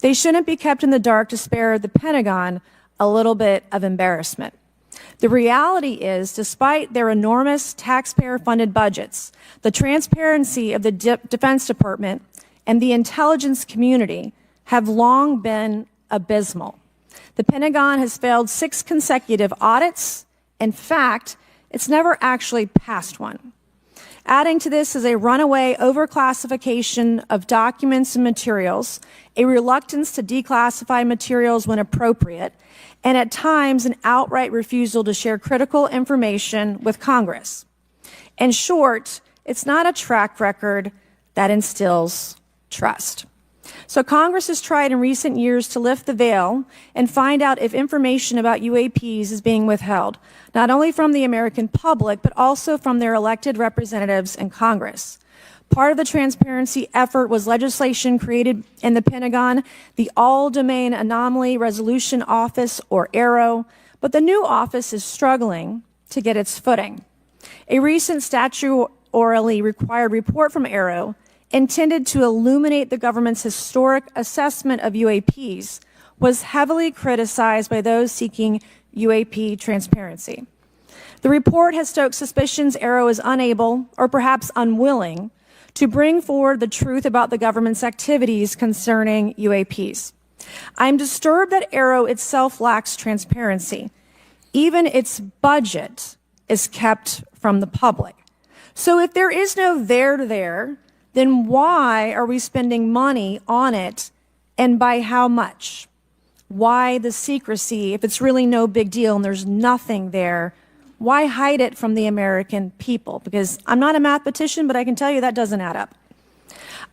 They shouldn't be kept in the dark to spare the Pentagon a little bit of embarrassment. The reality is, despite their enormous taxpayer-funded budgets, the transparency of the Defense Department and the intelligence community have long been abysmal. The Pentagon has failed 6 consecutive audits. In fact, it's never actually passed one. Adding to this is a runaway overclassification of documents and materials, a reluctance to declassify materials when appropriate, and at times an outright refusal to share critical information with Congress. In short, it's not a track record that instills trust. So Congress has tried in recent years to lift the veil and find out if information about UAPs is being withheld, not only from the American public, but also from their elected representatives in Congress. Part of the transparency effort was legislation created in the Pentagon, the All-Domain Anomaly Resolution Office, or AARO, but the new office is struggling to get its footing. A recent statutorily required report from AARO intended to illuminate the government's historic assessment of UAPs was heavily criticized by those seeking UAP transparency. The report has stoked suspicions AARO is unable, or perhaps unwilling, to bring forward the truth about the government's activities concerning UAPs. I'm disturbed that AARO itself lacks transparency. Even its budget is kept from the public. So if there is no there, then why are we spending money on it, and by how much? Why the secrecy if it's really no big deal and there's nothing there? Why hide it from the American people? Because I'm not a mathematician, but I can tell you that doesn't add up.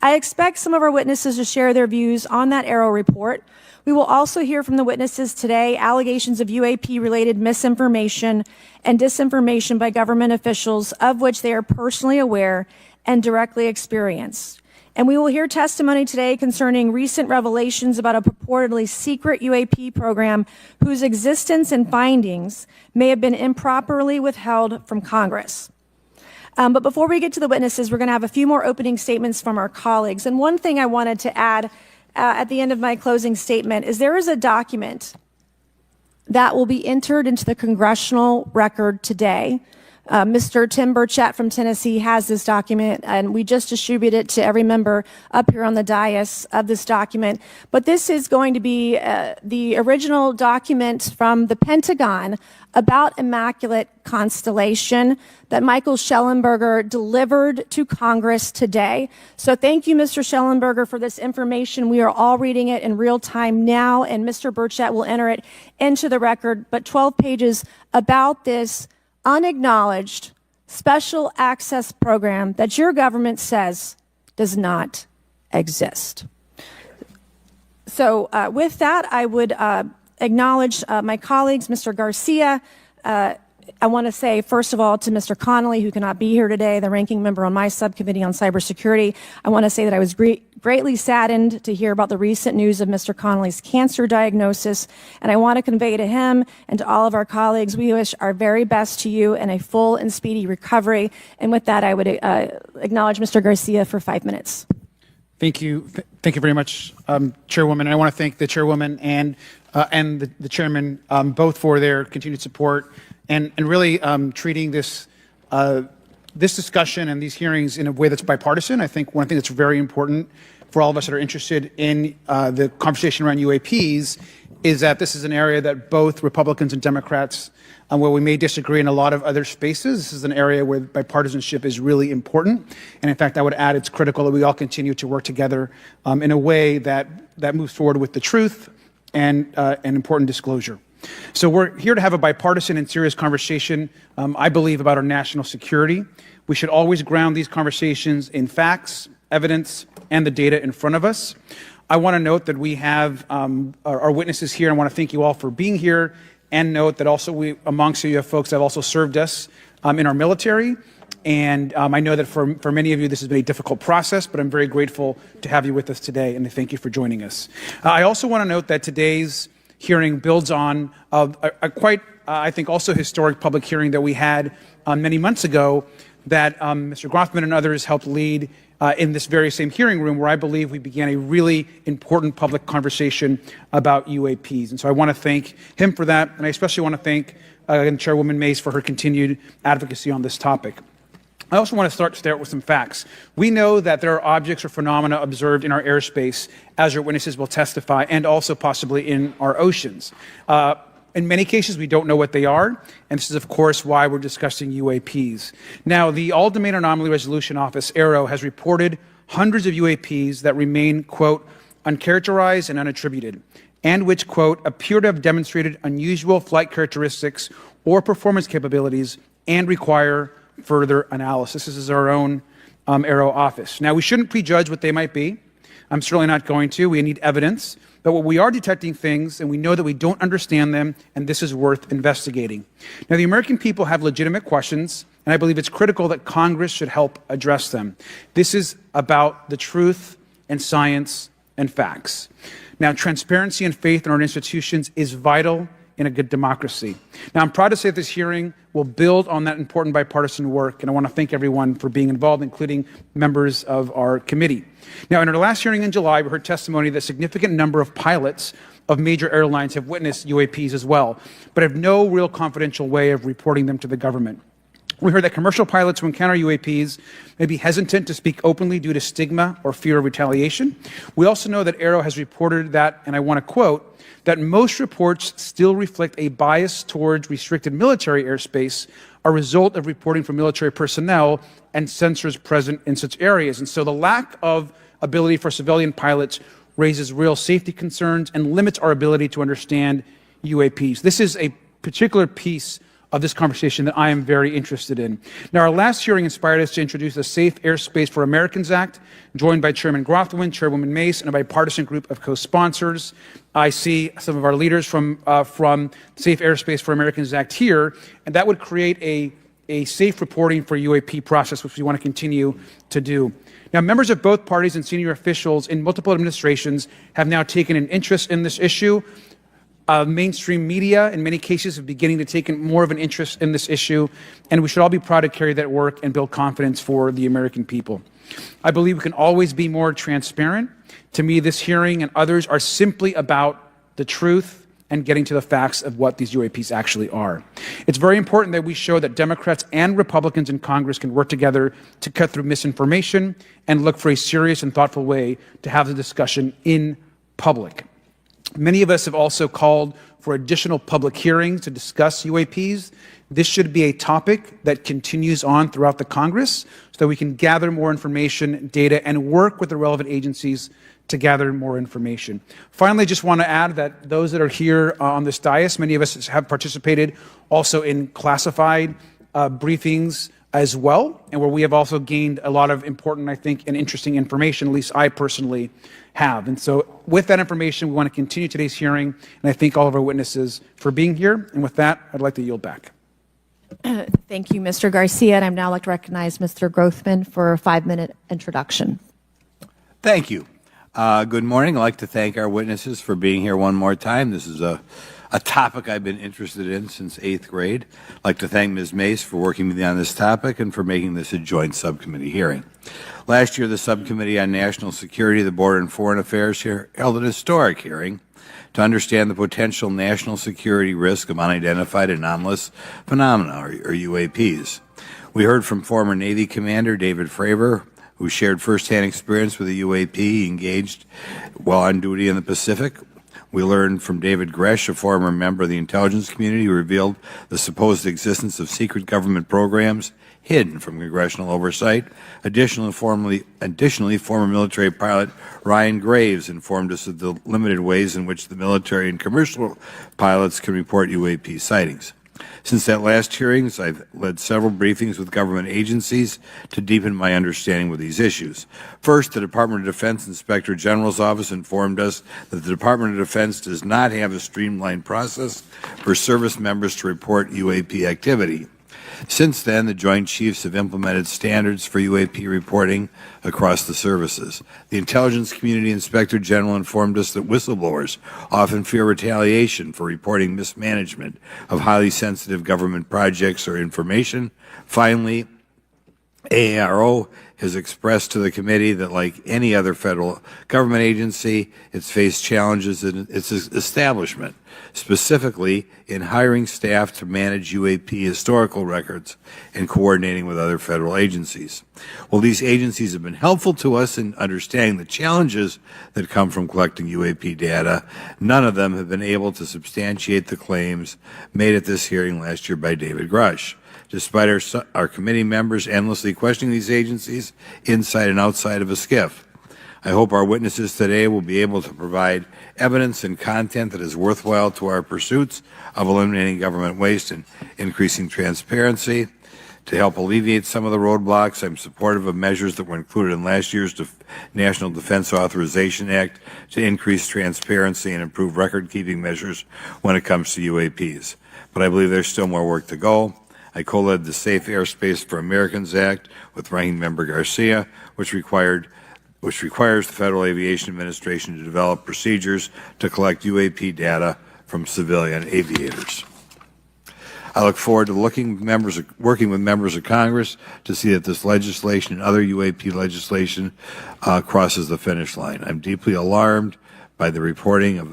I expect some of our witnesses to share their views on that AARO report. We will also hear from the witnesses today allegations of UAP-related misinformation and disinformation by government officials of which they are personally aware and directly experienced. And we will hear testimony today concerning recent revelations about a purportedly secret UAP program whose existence and findings may have been improperly withheld from Congress. But before we get to the witnesses, we're going to have a few more opening statements from our colleagues. And one thing I wanted to add at the end of my closing statement is there is a document that will be entered into the Congressional record today. Mr. Tim Burchett from Tennessee has this document, and we just distributed it to every member up here on the dais of this document. But this is going to be the original document from the Pentagon about Immaculate Constellation that Michael Schellenberger delivered to Congress today. So thank you, Mr. Schellenberger, for this information. We are all reading it in real time now, and Mr. Burchett will enter it into the record. But 12 pages about this unacknowledged special access program that your government says does not exist. So with that, I would acknowledge my colleagues, Mr. Garcia. I want to say, first of all, to Mr. Connolly, who cannot be here today, the ranking member on my subcommittee on cybersecurity, I want to say that I was greatly saddened to hear about the recent news of Mr. Connolly's cancer diagnosis, and I want to convey to him and to all of our colleagues, we wish our very best to you and a full and speedy recovery. And with that, I would acknowledge Mr. Garcia for 5 minutes. Thank you. Thank you very much, Chairwoman. I want to thank the Chairwoman and the Chairman both for their continued support and really treating this this discussion and these hearings in a way that's bipartisan. I think one thing that's very important for all of us that are interested in the conversation around UAPs is that this is an area that both Republicans and Democrats, where we may disagree in a lot of other spaces, this is an area where bipartisanship is really important. And in fact, I would add it's critical that we all continue to work together in a way that moves forward with the truth and important disclosure. So we're here to have a bipartisan and serious conversation, I believe, about our national security. We should always ground these conversations in facts, evidence, and the data in front of us. I want to note that we have our witnesses here. I want to thank you all for being here, and note that also amongst you have folks that have also served us in our military. And I know that for many of you this has been a difficult process, but I'm very grateful to have you with us today, and thank you for joining us. I also want to note that today's hearing builds on a quite, I think, also historic public hearing that we had many months ago that Mr. Grothman and others helped lead in this very same hearing room, where I believe we began a really important public conversation about UAPs. And so I want to thank him for that, and I especially want to thank Chairwoman Mace for her continued advocacy on this topic. I also want to start with some facts. We know that there are objects or phenomena observed in our airspace, as our witnesses will testify, and also possibly in our oceans. In many cases, we don't know what they are, and this is, of course, why we're discussing UAPs. Now, the All-Domain Anomaly Resolution Office, AARO, has reported hundreds of UAPs that remain, quote, uncharacterized and unattributed, and which, quote, appear to have demonstrated unusual flight characteristics or performance capabilities and require further analysis. This is our own AARO office. Now, we shouldn't prejudge what they might be. I'm certainly not going to. We need evidence. But what we are detecting things, and we know that we don't understand them, and this is worth investigating. Now, the American people have legitimate questions, and I believe it's critical that Congress should help address them. This is about the truth and science and facts. Now, transparency and faith in our institutions is vital in a good democracy. Now, I'm proud to say that this hearing will build on that important bipartisan work, and I want to thank everyone for being involved, including members of our committee. Now, in our last hearing in July, we heard testimony that a significant number of pilots of major airlines have witnessed UAPs as well, but have no real confidential way of reporting them to the government. We heard that commercial pilots who encounter UAPs may be hesitant to speak openly due to stigma or fear of retaliation. We also know that AARO has reported that, and I want to quote, that most reports still reflect a bias towards restricted military airspace, a result of reporting from military personnel and sensors present in such areas. And so the lack of ability for civilian pilots raises real safety concerns and limits our ability to understand UAPs. This is a particular piece of this conversation that I am very interested in. Now, our last hearing inspired us to introduce the Safe Airspace for Americans Act, joined by Chairman Grothman, Chairwoman Mace, and a bipartisan group of co-sponsors. I see some of our leaders from Safe Airspace for Americans Act here, and that would create a safe reporting for UAP process, which we want to continue to do. Now, members of both parties and senior officials in multiple administrations have now taken an interest in this issue. Mainstream media, in many cases, are beginning to take more of an interest in this issue, and we should all be proud to carry that work and build confidence for the American people. I believe we can always be more transparent. To me, this hearing and others are simply about the truth and getting to the facts of what these UAPs actually are. It's very important that we show that Democrats and Republicans in Congress can work together to cut through misinformation and look for a serious and thoughtful way to have the discussion in public. Many of us have also called for additional public hearings to discuss UAPs. This should be a topic that continues on throughout the Congress so that we can gather more information, data, and work with the relevant agencies to gather more information. Finally, I just want to add that those that are here on this dais, many of us have participated also in classified briefings as well, and where we have also gained a lot of important, I think, and interesting information, at least I personally have. And so with that information, we want to continue today's hearing, and I thank all of our witnesses for being here. And with that, I'd like to yield back. Thank you, Mr. Garcia, and I'd now like to recognize Mr. Grothman for a 5-minute introduction. Thank you. Good morning. I'd like to thank our witnesses for being here one more time. This is a topic I've been interested in since 8th grade. I'd like to thank Ms. Mace for working with me on this topic and for making this a joint subcommittee hearing. Last year, the Subcommittee on National Security, the Border and Foreign Affairs held an historic hearing to understand the potential national security risk of unidentified anomalous phenomena, or UAPs. We heard from former Navy Commander David Fravor, who shared firsthand experience with a UAP he engaged while on duty in the Pacific. We learned from David Gresh, a former member of the intelligence community, who revealed the supposed existence of secret government programs hidden from congressional oversight. Additionally, former military pilot Ryan Graves informed us of the limited ways in which the military and commercial pilots can report UAP sightings. Since that last hearings, I've led several briefings with government agencies to deepen my understanding with these issues. First, the Department of Defense Inspector General's Office informed us that the Department of Defense does not have a streamlined process for service members to report UAP activity. Since then, the Joint Chiefs have implemented standards for UAP reporting across the services. The Intelligence Community Inspector General informed us that whistleblowers often fear retaliation for reporting mismanagement of highly sensitive government projects or information. Finally, AARO has expressed to the committee that, like any other federal government agency, it's faced challenges in its establishment, specifically in hiring staff to manage UAP historical records and coordinating with other federal agencies. While these agencies have been helpful to us in understanding the challenges that come from collecting UAP data, none of them have been able to substantiate the claims made at this hearing last year by David Grush. Despite our committee members endlessly questioning these agencies inside and outside of a SCIF, I hope our witnesses today will be able to provide evidence and content that is worthwhile to our pursuits of eliminating government waste and increasing transparency. To help alleviate some of the roadblocks, I'm supportive of measures that were included in last year's National Defense Authorization Act to increase transparency and improve record-keeping measures when it comes to UAPs. But I believe there's still more work to go. I co-led the Safe Airspace for Americans Act with Ranking Member Garcia, which requires the Federal Aviation Administration to develop procedures to collect UAP data from civilian aviators. I look forward to working with members of Congress to see that this legislation and other UAP legislation crosses the finish line. I'm deeply alarmed by the reporting of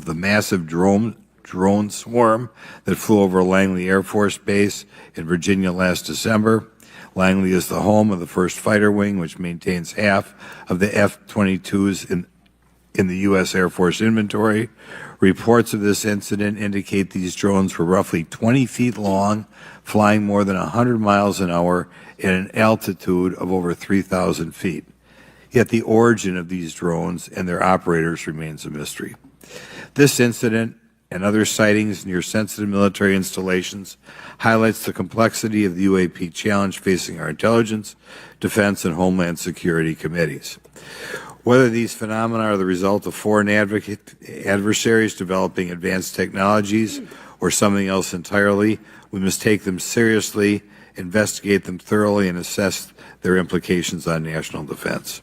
the massive drone swarm that flew over Langley Air Force Base in Virginia last December. Langley is the home of the 1st Fighter Wing, which maintains half of the F-22s in the U.S. Air Force inventory. Reports of this incident indicate these drones were roughly 20 feet long, flying more than 100 miles an hour at an altitude of over 3,000 feet. Yet the origin of these drones and their operators remains a mystery. This incident and other sightings near sensitive military installations highlights the complexity of the UAP challenge facing our intelligence, defense, and homeland security committees. Whether these phenomena are the result of foreign adversaries developing advanced technologies or something else entirely, we must take them seriously, investigate them thoroughly, and assess their implications on national defense.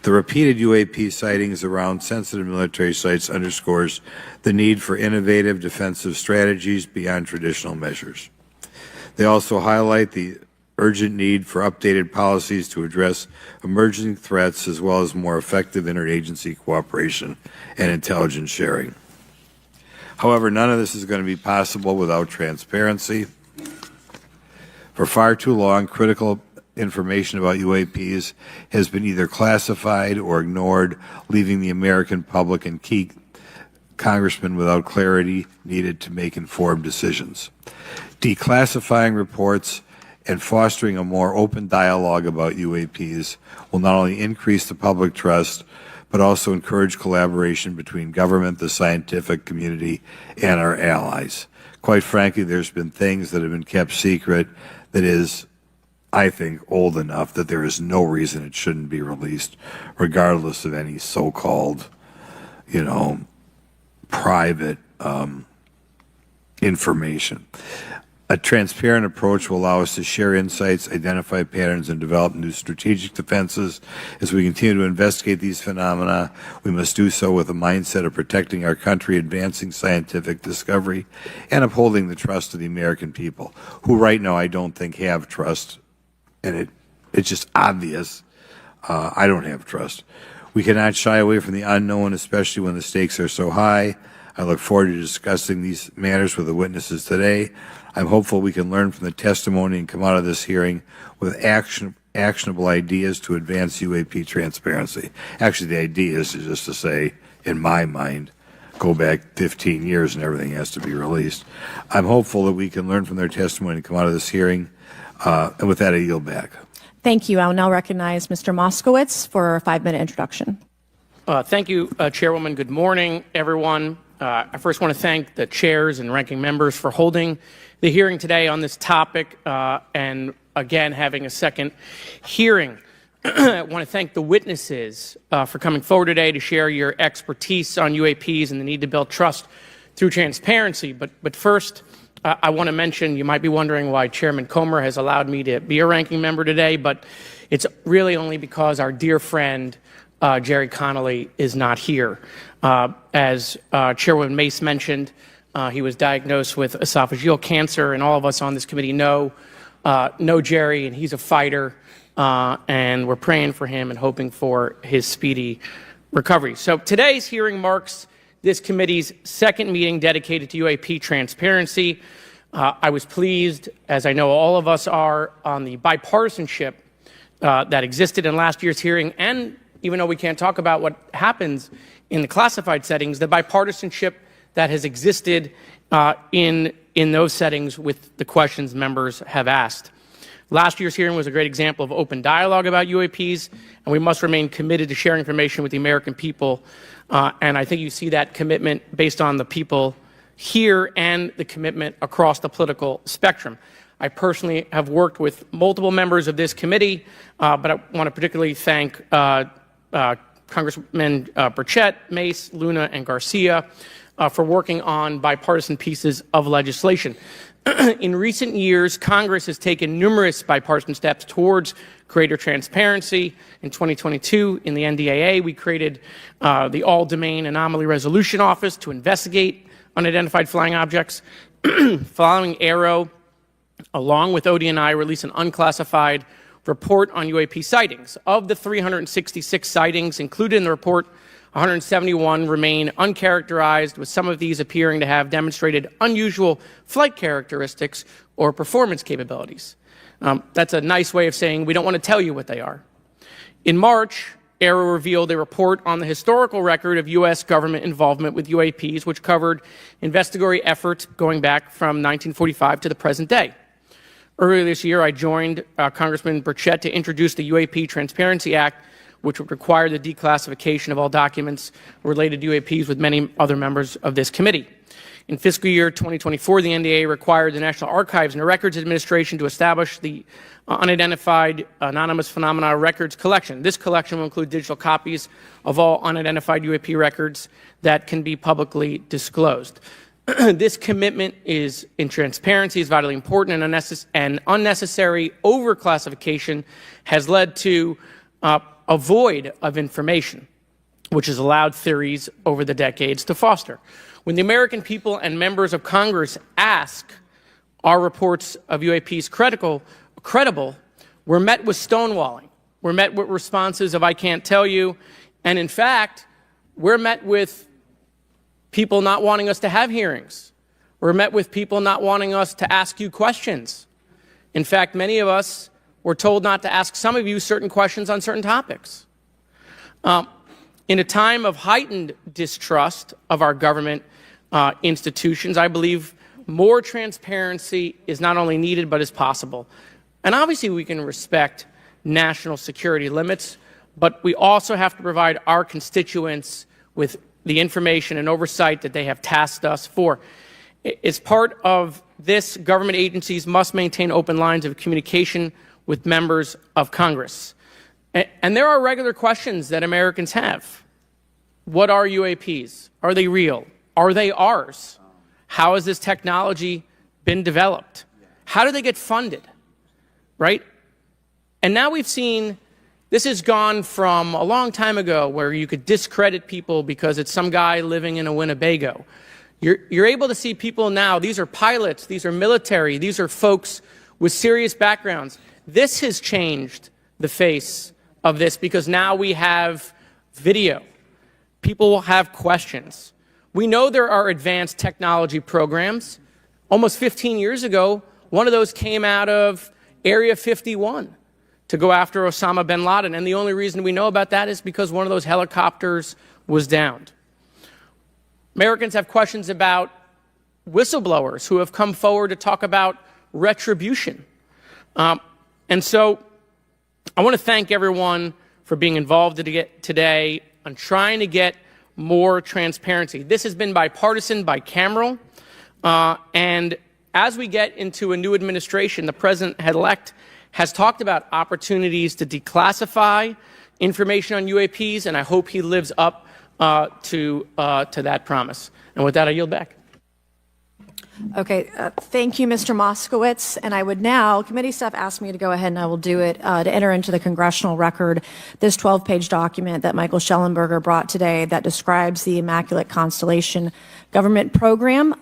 The repeated UAP sightings around sensitive military sites underscores the need for innovative defensive strategies beyond traditional measures. They also highlight the urgent need for updated policies to address emerging threats as well as more effective interagency cooperation and intelligence sharing. However, none of this is going to be possible without transparency. For far too long, critical information about UAPs has been either classified or ignored, leaving the American public and key congressmen without clarity needed to make informed decisions. Declassifying reports and fostering a more open dialogue about UAPs will not only increase the public trust, but also encourage collaboration between government, the scientific community, and our allies. Quite frankly, there's been things that have been kept secret that is, I think, old enough that there is no reason it shouldn't be released, regardless of any so-called, private information. A transparent approach will allow us to share insights, identify patterns, and develop new strategic defenses. As we continue to investigate these phenomena, we must do so with a mindset of protecting our country, advancing scientific discovery, and upholding the trust of the American people, who right now I don't think have trust, and it's just obvious. I don't have trust. We cannot shy away from the unknown, especially when the stakes are so high. I look forward to discussing these matters with the witnesses today. I'm hopeful we can learn from the testimony and come out of this hearing with actionable ideas to advance UAP transparency. Actually, the idea is just to say, in my mind, go back 15 years and everything has to be released. I'm hopeful that we can learn from their testimony and come out of this hearing. And with that, I yield back. Thank you. I will now recognize Mr. Moskowitz for a 5-minute introduction. Thank you, Chairwoman. Good morning, everyone. I first want to thank the chairs and ranking members for holding the hearing today on this topic and, again, having a second hearing. I want to thank the witnesses for coming forward today to share your expertise on UAPs and the need to build trust through transparency. But first, I want to mention, you might be wondering why Chairman Comer has allowed me to be a ranking member today, but it's really only because our dear friend Jerry Connolly is not here. As Chairwoman Mace mentioned, he was diagnosed with esophageal cancer, and all of us on this committee know Jerry, and he's a fighter, and we're praying for him and hoping for his speedy recovery. So today's hearing marks this committee's second meeting dedicated to UAP transparency. I was pleased, as I know all of us are, on the bipartisanship that existed in last year's hearing, and even though we can't talk about what happens in the classified settings, the bipartisanship that has existed in those settings with the questions members have asked. Last year's hearing was a great example of open dialogue about UAPs, and we must remain committed to sharing information with the American people. And I think you see that commitment based on the people here and the commitment across the political spectrum. I personally have worked with multiple members of this committee, but I want to particularly thank Congressmen Burchett, Mace, Luna, and Garcia for working on bipartisan pieces of legislation. In recent years, Congress has taken numerous bipartisan steps towards greater transparency. In 2022, in the NDAA, we created the All-Domain Anomaly Resolution Office to investigate unidentified flying objects. Following Aero, along with ODNI, released an unclassified report on UAP sightings. Of the 366 sightings included in the report, 171 remain uncharacterized, with some of these appearing to have demonstrated unusual flight characteristics or performance capabilities. That's a nice way of saying we don't want to tell you what they are. In March, Aero revealed a report on the historical record of U.S. government involvement with UAPs, which covered investigatory efforts going back from 1945 to the present day. Earlier this year, I joined Congressman Burchett to introduce the UAP Transparency Act, which would require the declassification of all documents related to UAPs with many other members of this committee. In fiscal year 2024, the NDAA required the National Archives and Records Administration to establish the Unidentified Anonymous Phenomena Records Collection. This collection will include digital copies of all unidentified UAP records that can be publicly disclosed. This commitment in transparency is vitally important, and unnecessary overclassification has led to a void of information, which has allowed theories over the decades to foster. When the American people and members of Congress ask, are reports of UAPs credible, we're met with stonewalling. We're met with responses of, I can't tell you. And in fact, we're met with people not wanting us to have hearings. We're met with people not wanting us to ask you questions. In fact, many of us were told not to ask some of you certain questions on certain topics. In a time of heightened distrust of our government institutions, I believe more transparency is not only needed but is possible. And obviously we can respect national security limits, but we also have to provide our constituents with the information and oversight that they have tasked us for. As part of this, government agencies must maintain open lines of communication with members of Congress. And there are regular questions that Americans have. What are UAPs? Are they real? Are they ours? How has this technology been developed? How do they get funded? Right? And now we've seen this has gone from a long time ago where you could discredit people because it's some guy living in a Winnebago. You're able to see people now, these are pilots, these are military, these are folks with serious backgrounds. This has changed the face of this because now we have video. People will have questions. We know there are advanced technology programs. Almost 15 years ago, one of those came out of Area 51 to go after Osama bin Laden. And the only reason we know about that is because one of those helicopters was downed. Americans have questions about whistleblowers who have come forward to talk about retribution. And so I want to thank everyone for being involved today on trying to get more transparency. This has been bipartisan, bicameral, and as we get into a new administration, the president-elect has talked about opportunities to declassify information on UAPs, and I hope he lives up to that promise. And with that, I yield back. Okay, thank you, Mr. Moskowitz. And I would now, committee staff asked me to go ahead and I will do it, to enter into the congressional record this 12-page document that Michael Schellenberger brought today that describes the Immaculate Constellation government program.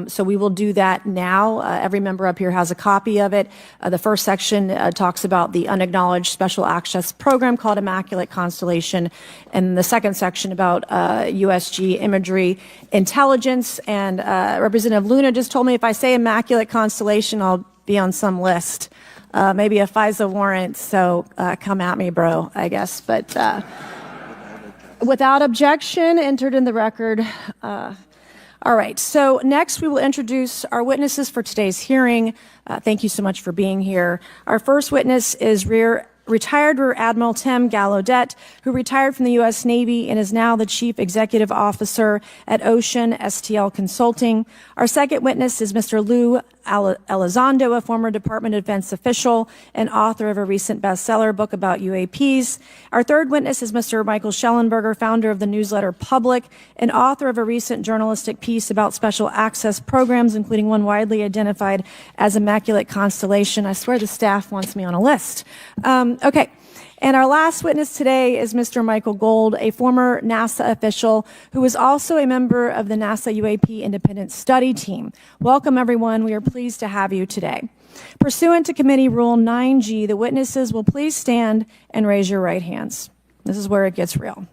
So we will do that now. Every member up here has a copy of it. The first section talks about the unacknowledged special access program called Immaculate Constellation, and the second section about USG imagery intelligence. And Representative Luna just told me if I say Immaculate Constellation, I'll be on some list, maybe a FISA warrant. So come at me, bro, I guess. But without objection, entered in the record. All right, so next we will introduce our witnesses for today's hearing. Thank you so much for being here. Our first witness is retired Rear Admiral Tim Gallaudet, who retired from the U.S. Navy and is now the Chief Executive Officer at Ocean STL Consulting. Our second witness is Mr. Luis Elizondo, a former Department of Defense official and author of a recent bestseller book about UAPs. Our third witness is Mr. Michael Schellenberger, founder of the newsletter Public and author of a recent journalistic piece about special access programs, including one widely identified as Immaculate Constellation. I swear the staff wants me on a list. Okay. And our last witness today is Mr. Michael Gold, a former NASA official who is also a member of the NASA UAP Independent Study Team. Welcome, everyone. We are pleased to have you today. Pursuant to Committee Rule 9G, the witnesses will please stand and raise your right hands. This is where it gets real.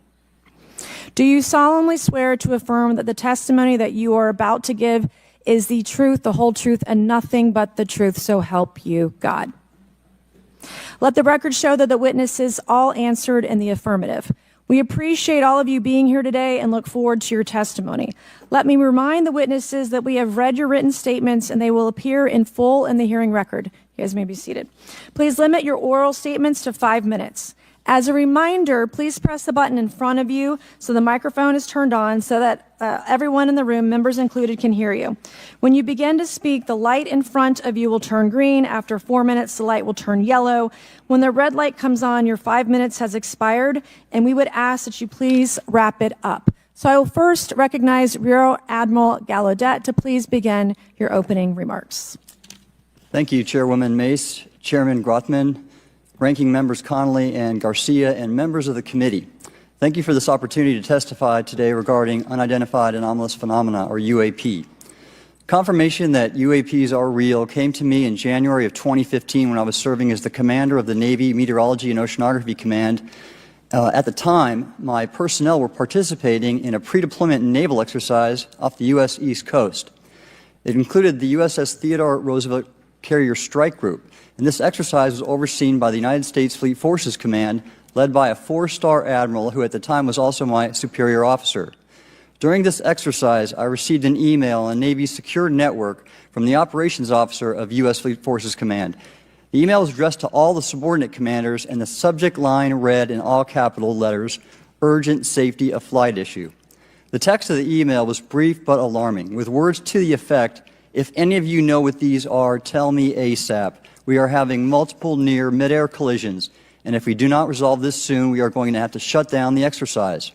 Do you solemnly swear to affirm that the testimony that you are about to give is the truth, the whole truth, and nothing but the truth, so help you God? Let the record show that the witnesses all answered in the affirmative. We appreciate all of you being here today and look forward to your testimony. Let me remind the witnesses that we have read your written statements and they will appear in full in the hearing record. You guys may be seated. Please limit your oral statements to 5 minutes. As a reminder, please press the button in front of you so the microphone is turned on so that everyone in the room, members included, can hear you. When you begin to speak, the light in front of you will turn green. After 4 minutes, the light will turn yellow. When the red light comes on, your 5 minutes has expired, and we would ask that you please wrap it up. So I will first recognize Rear Admiral Gallaudet to please begin your opening remarks. Thank you, Chairwoman Mace, Chairman Grothman, Ranking Members Connolly and Garcia, and members of the committee. Thank you for this opportunity to testify today regarding unidentified anomalous phenomena, or UAP. Confirmation that UAPs are real came to me in January of 2015 when I was serving as the commander of the Navy Meteorology and Oceanography Command. At the time, my personnel were participating in a pre-deployment naval exercise off the U.S. East Coast. It included the USS Theodore Roosevelt Carrier Strike Group, and this exercise was overseen by the United States Fleet Forces Command, led by a 4-star admiral who at the time was also my superior officer. During this exercise, I received an email on Navy's secure network from the operations officer of U.S. Fleet Forces Command. The email was addressed to all the subordinate commanders, and the subject line read in all capital letters, "Urgent Safety of Flight Issue." The text of the email was brief but alarming, with words to the effect, "If any of you know what these are, tell me ASAP. We are having multiple near mid-air collisions, and if we do not resolve this soon, we are going to have to shut down the exercise."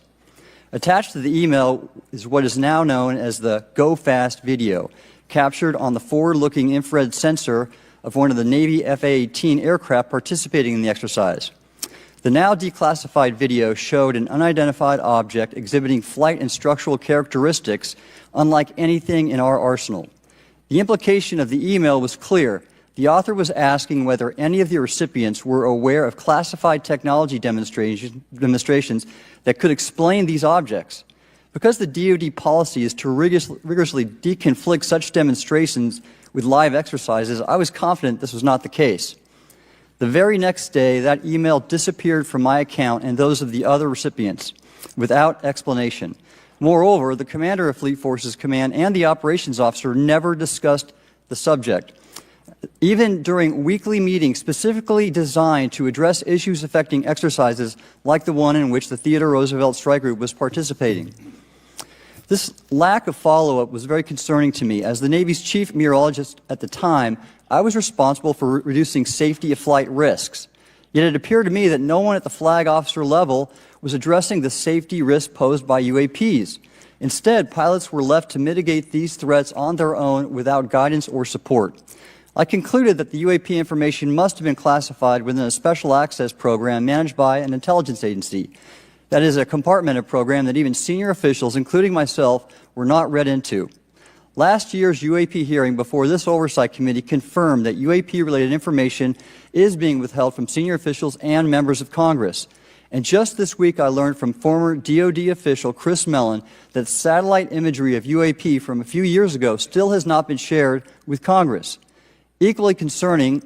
Attached to the email is what is now known as the Go Fast video, captured on the forward-looking infrared sensor of one of the Navy F-A-18 aircraft participating in the exercise. The now declassified video showed an unidentified object exhibiting flight and structural characteristics unlike anything in our arsenal. The implication of the email was clear. The author was asking whether any of the recipients were aware of classified technology demonstrations that could explain these objects. Because the DoD policy is to rigorously deconflict such demonstrations with live exercises, I was confident this was not the case. The very next day, that email disappeared from my account and those of the other recipients without explanation. Moreover, the commander of Fleet Forces Command and the operations officer never discussed the subject. Even during weekly meetings specifically designed to address issues affecting exercises like the one in which the Theodore Roosevelt Strike Group was participating. This lack of follow-up was very concerning to me. As the Navy's chief meteorologist at the time, I was responsible for reducing safety of flight risks. Yet it appeared to me that no one at the flag officer level was addressing the safety risk posed by UAPs. Instead, pilots were left to mitigate these threats on their own without guidance or support. I concluded that the UAP information must have been classified within a special access program managed by an intelligence agency. That is a compartmented program that even senior officials, including myself, were not read into. Last year's UAP hearing before this oversight committee confirmed that UAP-related information is being withheld from senior officials and members of Congress. And just this week, I learned from former DoD official Chris Mellon that satellite imagery of UAP from a few years ago still has not been shared with Congress. Equally concerning,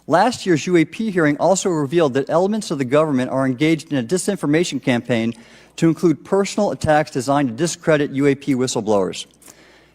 last year's UAP hearing also revealed that elements of the government are engaged in a disinformation campaign to include personal attacks designed to discredit UAP whistleblowers.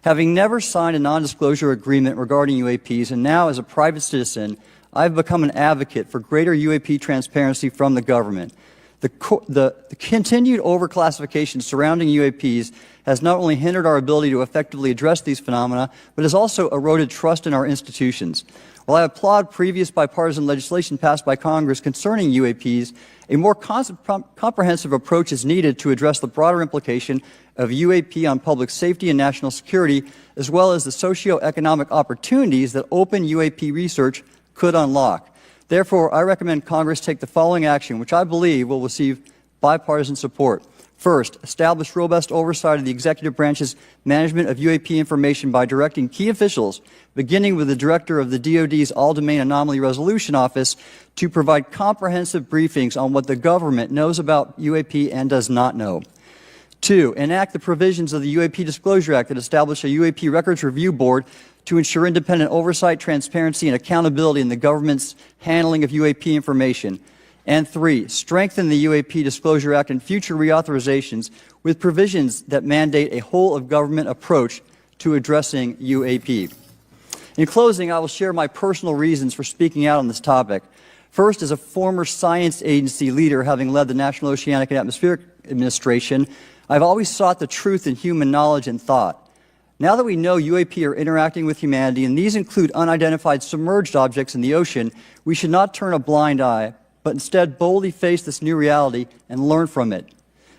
Having never signed a non-disclosure agreement regarding UAPs, and now as a private citizen, I've become an advocate for greater UAP transparency from the government. The continued overclassification surrounding UAPs has not only hindered our ability to effectively address these phenomena, but has also eroded trust in our institutions. While I applaud previous bipartisan legislation passed by Congress concerning UAPs, a more comprehensive approach is needed to address the broader implication of UAP on public safety and national security, as well as the socioeconomic opportunities that open UAP research could unlock. Therefore, I recommend Congress take the following action, which I believe will receive bipartisan support. First, establish robust oversight of the executive branch's management of UAP information by directing key officials, beginning with the director of the DoD's All-Domain Anomaly Resolution Office, to provide comprehensive briefings on what the government knows about UAP and does not know. Two, enact the provisions of the UAP Disclosure Act that establish a UAP Records Review Board to ensure independent oversight, transparency, and accountability in the government's handling of UAP information. And three, strengthen the UAP Disclosure Act and future reauthorizations with provisions that mandate a whole-of-government approach to addressing UAP. In closing, I will share my personal reasons for speaking out on this topic. First, as a former science agency leader, having led the National Oceanic and Atmospheric Administration, I've always sought the truth in human knowledge and thought. Now that we know UAP are interacting with humanity, and these include unidentified submerged objects in the ocean, we should not turn a blind eye, but instead boldly face this new reality and learn from it.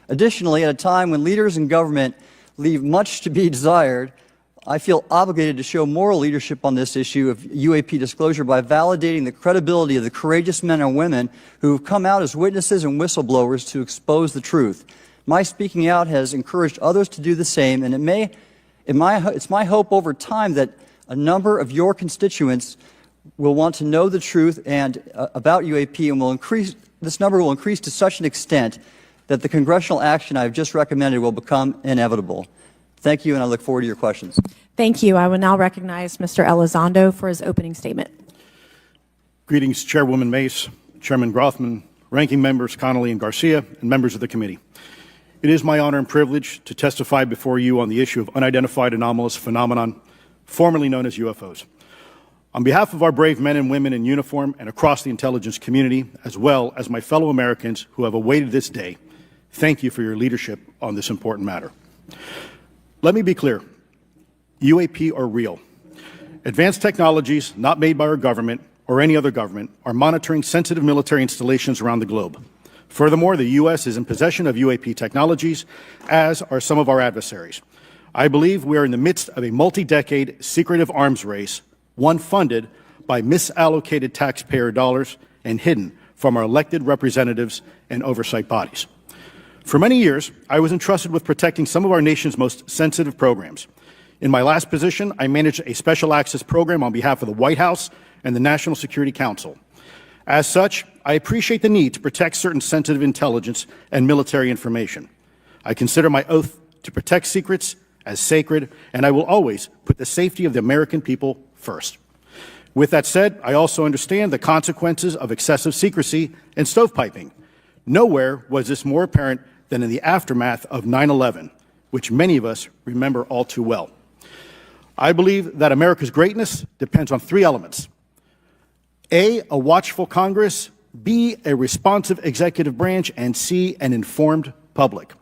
Additionally, at a time when leaders in government leave much to be desired, I feel obligated to show moral leadership on this issue of UAP disclosure by validating the credibility of the courageous men and women who have come out as witnesses and whistleblowers to expose the truth. My speaking out has encouraged others to do the same, and it's my hope over time that a number of your constituents will want to know the truth and about UAP, and this number will increase to such an extent that the congressional action I have just recommended will become inevitable. Thank you, and I look forward to your questions. Thank you. I will now recognize Mr. Elizondo for his opening statement. Greetings, Chairwoman Mace, Chairman Grothman, Ranking Members Connolly and Garcia, and members of the committee. It is my honor and privilege to testify before you on the issue of unidentified anomalous phenomenon, formerly known as UFOs. On behalf of our brave men and women in uniform and across the intelligence community, as well as my fellow Americans who have awaited this day, thank you for your leadership on this important matter. Let me be clear. UAP are real. Advanced technologies not made by our government or any other government are monitoring sensitive military installations around the globe. Furthermore, the U.S. is in possession of UAP technologies, as are some of our adversaries. I believe we are in the midst of a multi-decade secretive arms race, one funded by misallocated taxpayer dollars and hidden from our elected representatives and oversight bodies. For many years, I was entrusted with protecting some of our nation's most sensitive programs. In my last position, I managed a special access program on behalf of the White House and the National Security Council. As such, I appreciate the need to protect certain sensitive intelligence and military information. I consider my oath to protect secrets as sacred, and I will always put the safety of the American people first. With that said, I also understand the consequences of excessive secrecy and stovepiping. Nowhere was this more apparent than in the aftermath of 9/11, which many of us remember all too well. I believe that America's greatness depends on three elements: A, a watchful Congress; B, a responsive executive branch; and C, an informed public.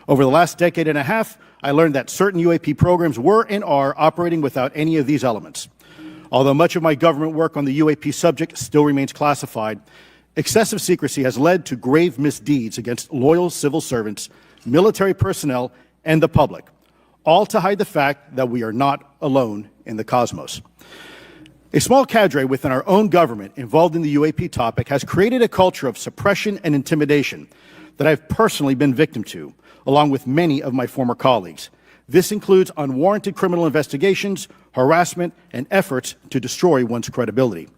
Over the last decade and a half, I learned that certain UAP programs were and are operating without any of these elements. Although much of my government work on the UAP subject still remains classified, excessive secrecy has led to grave misdeeds against loyal civil servants, military personnel, and the public, all to hide the fact that we are not alone in the cosmos. A small cadre within our own government involved in the UAP topic has created a culture of suppression and intimidation that I've personally been victim to, along with many of my former colleagues. This includes unwarranted criminal investigations, harassment, and efforts to destroy one's credibility.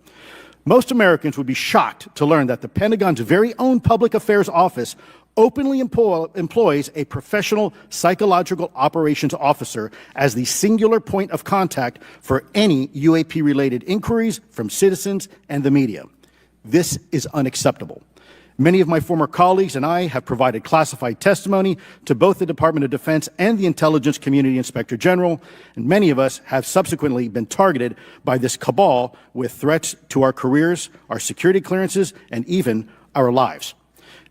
Most Americans would be shocked to learn that the Pentagon's very own Public Affairs Office openly employs a professional psychological operations officer as the singular point of contact for any UAP-related inquiries from citizens and the media. This is unacceptable. Many of my former colleagues and I have provided classified testimony to both the Department of Defense and the Intelligence Community Inspector General, and many of us have subsequently been targeted by this cabal with threats to our careers, our security clearances, and even our lives.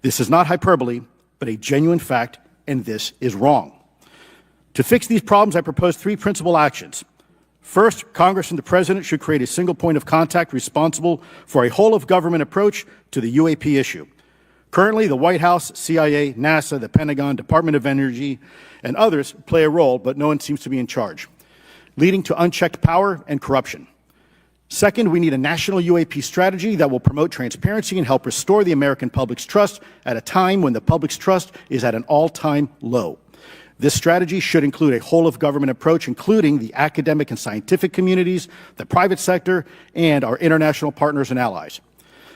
This is not hyperbole, but a genuine fact, and this is wrong. To fix these problems, I propose three principal actions. First, Congress and the President should create a single point of contact responsible for a whole-of-government approach to the UAP issue. Currently, the White House, CIA, NASA, the Pentagon, Department of Energy, and others play a role, but no one seems to be in charge, leading to unchecked power and corruption. Second, we need a national UAP strategy that will promote transparency and help restore the American public's trust at a time when the public's trust is at an all-time low. This strategy should include a whole-of-government approach, including the academic and scientific communities, the private sector, and our international partners and allies.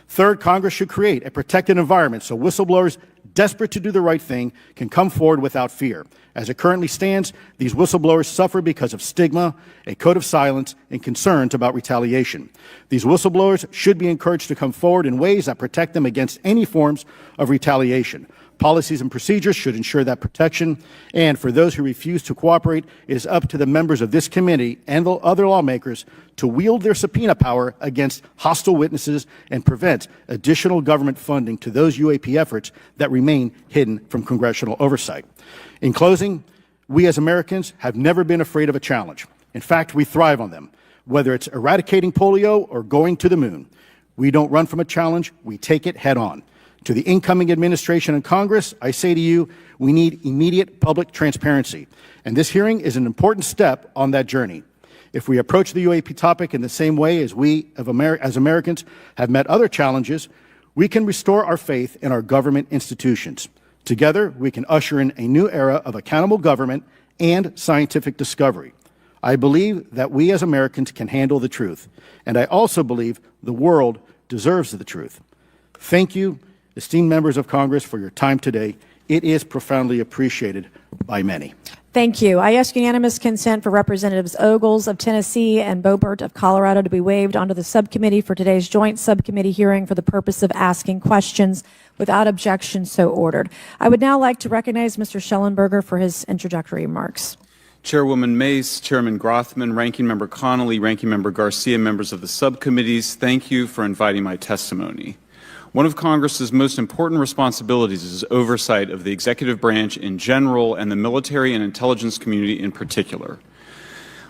Third, Congress should create a protected environment so whistleblowers desperate to do the right thing can come forward without fear. As it currently stands, these whistleblowers suffer because of stigma, a code of silence, and concerns about retaliation. These whistleblowers should be encouraged to come forward in ways that protect them against any forms of retaliation. Policies and procedures should ensure that protection, and for those who refuse to cooperate, it is up to the members of this committee and the other lawmakers to wield their subpoena power against hostile witnesses and prevent additional government funding to those UAP efforts that remain hidden from congressional oversight. In closing, we as Americans have never been afraid of a challenge. In fact, we thrive on them, whether it's eradicating polio or going to the moon. We don't run from a challenge, we take it head on. To the incoming administration and Congress, I say to you, we need immediate public transparency, and this hearing is an important step on that journey. If we approach the UAP topic in the same way as we, as Americans, have met other challenges, we can restore our faith in our government institutions. Together, we can usher in a new era of accountable government and scientific discovery. I believe that we as Americans can handle the truth, and I also believe the world deserves the truth. Thank you, esteemed members of Congress, for your time today. It is profoundly appreciated by many. Thank you. I ask unanimous consent for Representatives Ogles of Tennessee and Boebert of Colorado to be waived onto the subcommittee for today's joint subcommittee hearing for the purpose of asking questions. Without objection, so ordered. I would now like to recognize Mr. Schellenberger for his introductory remarks. Chairwoman Mace, Chairman Grothman, Ranking Member Connolly, Ranking Member Garcia, members of the subcommittees, thank you for inviting my testimony. One of Congress's most important responsibilities is oversight of the executive branch in general and the military and intelligence community in particular.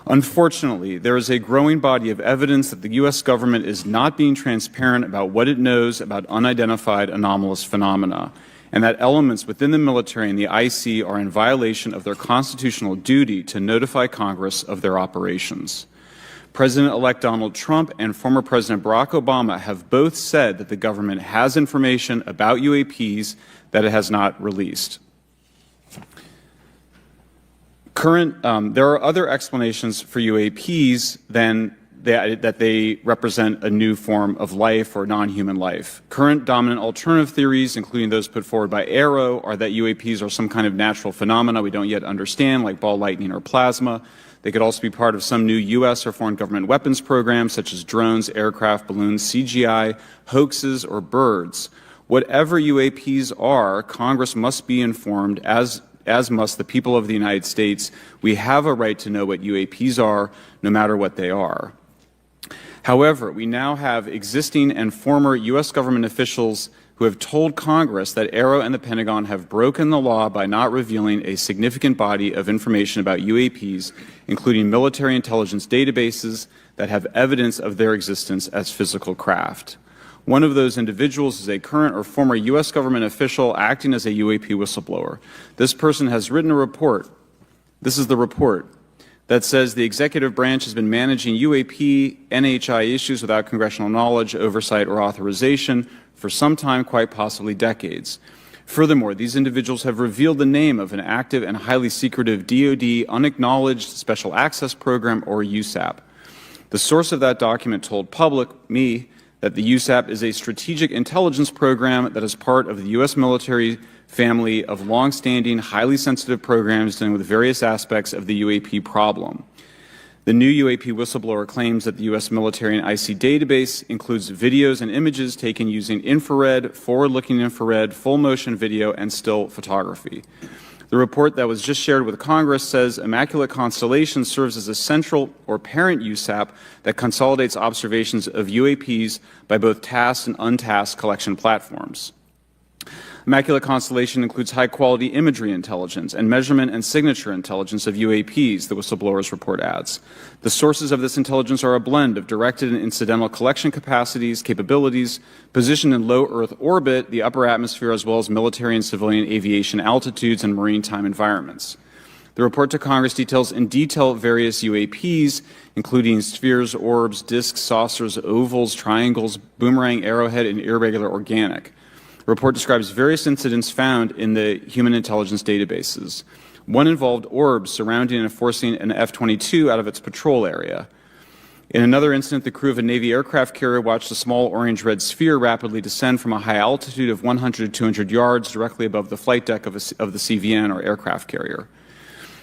Unfortunately, there is a growing body of evidence that the U.S. government is not being transparent about what it knows about unidentified anomalous phenomena, and that elements within the military and the IC are in violation of their constitutional duty to notify Congress of their operations. President-elect Donald Trump and former President Barack Obama have both said that the government has information about UAPs that it has not released. There are other explanations for UAPs than that they represent a new form of life or non-human life. Current dominant alternative theories, including those put forward by AARO, are that UAPs are some kind of natural phenomena we don't yet understand, like ball lightning or plasma. They could also be part of some new U.S. or foreign government weapons programs, such as drones, aircraft, balloons, CGI, hoaxes, or birds. Whatever UAPs are, Congress must be informed, as must the people of the United States. We have a right to know what UAPs are, no matter what they are. However, we now have existing and former U.S. government officials who have told Congress that AARO and the Pentagon have broken the law by not revealing a significant body of information about UAPs, including military intelligence databases that have evidence of their existence as physical craft. One of those individuals is a current or former U.S. government official acting as a UAP whistleblower. This person has written a report. This is the report that says the executive branch has been managing UAP, NHI issues without congressional knowledge, oversight, or authorization for some time, quite possibly decades. Furthermore, these individuals have revealed the name of an active and highly secretive DoD unacknowledged special access program, or USAP. The source of that document told me, that the USAP is a strategic intelligence program that is part of the U.S. military family of long-standing, highly sensitive programs dealing with various aspects of the UAP problem. The new UAP whistleblower claims that the U.S. military and IC database includes videos and images taken using infrared, forward-looking infrared, full-motion video, and still photography. The report that was just shared with Congress says Immaculate Constellation serves as a central or parent USAP that consolidates observations of UAPs by both tasked and untasked collection platforms. Immaculate Constellation includes high-quality imagery intelligence and measurement and signature intelligence of UAPs, the whistleblower's report adds. The sources of this intelligence are a blend of directed and incidental collection capabilities, positioned in low Earth orbit, the upper atmosphere, as well as military and civilian aviation altitudes and maritime environments. The report to Congress details in detail various UAPs, including spheres, orbs, disks, saucers, ovals, triangles, boomerang, arrowhead, and irregular organic. The report describes various incidents found in the human intelligence databases. One involved orbs surrounding and forcing an F-22 out of its patrol area. In another incident, the crew of a Navy aircraft carrier watched a small orange-red sphere rapidly descend from a high altitude of 100 to 200 yards directly above the flight deck of the CVN, or aircraft carrier.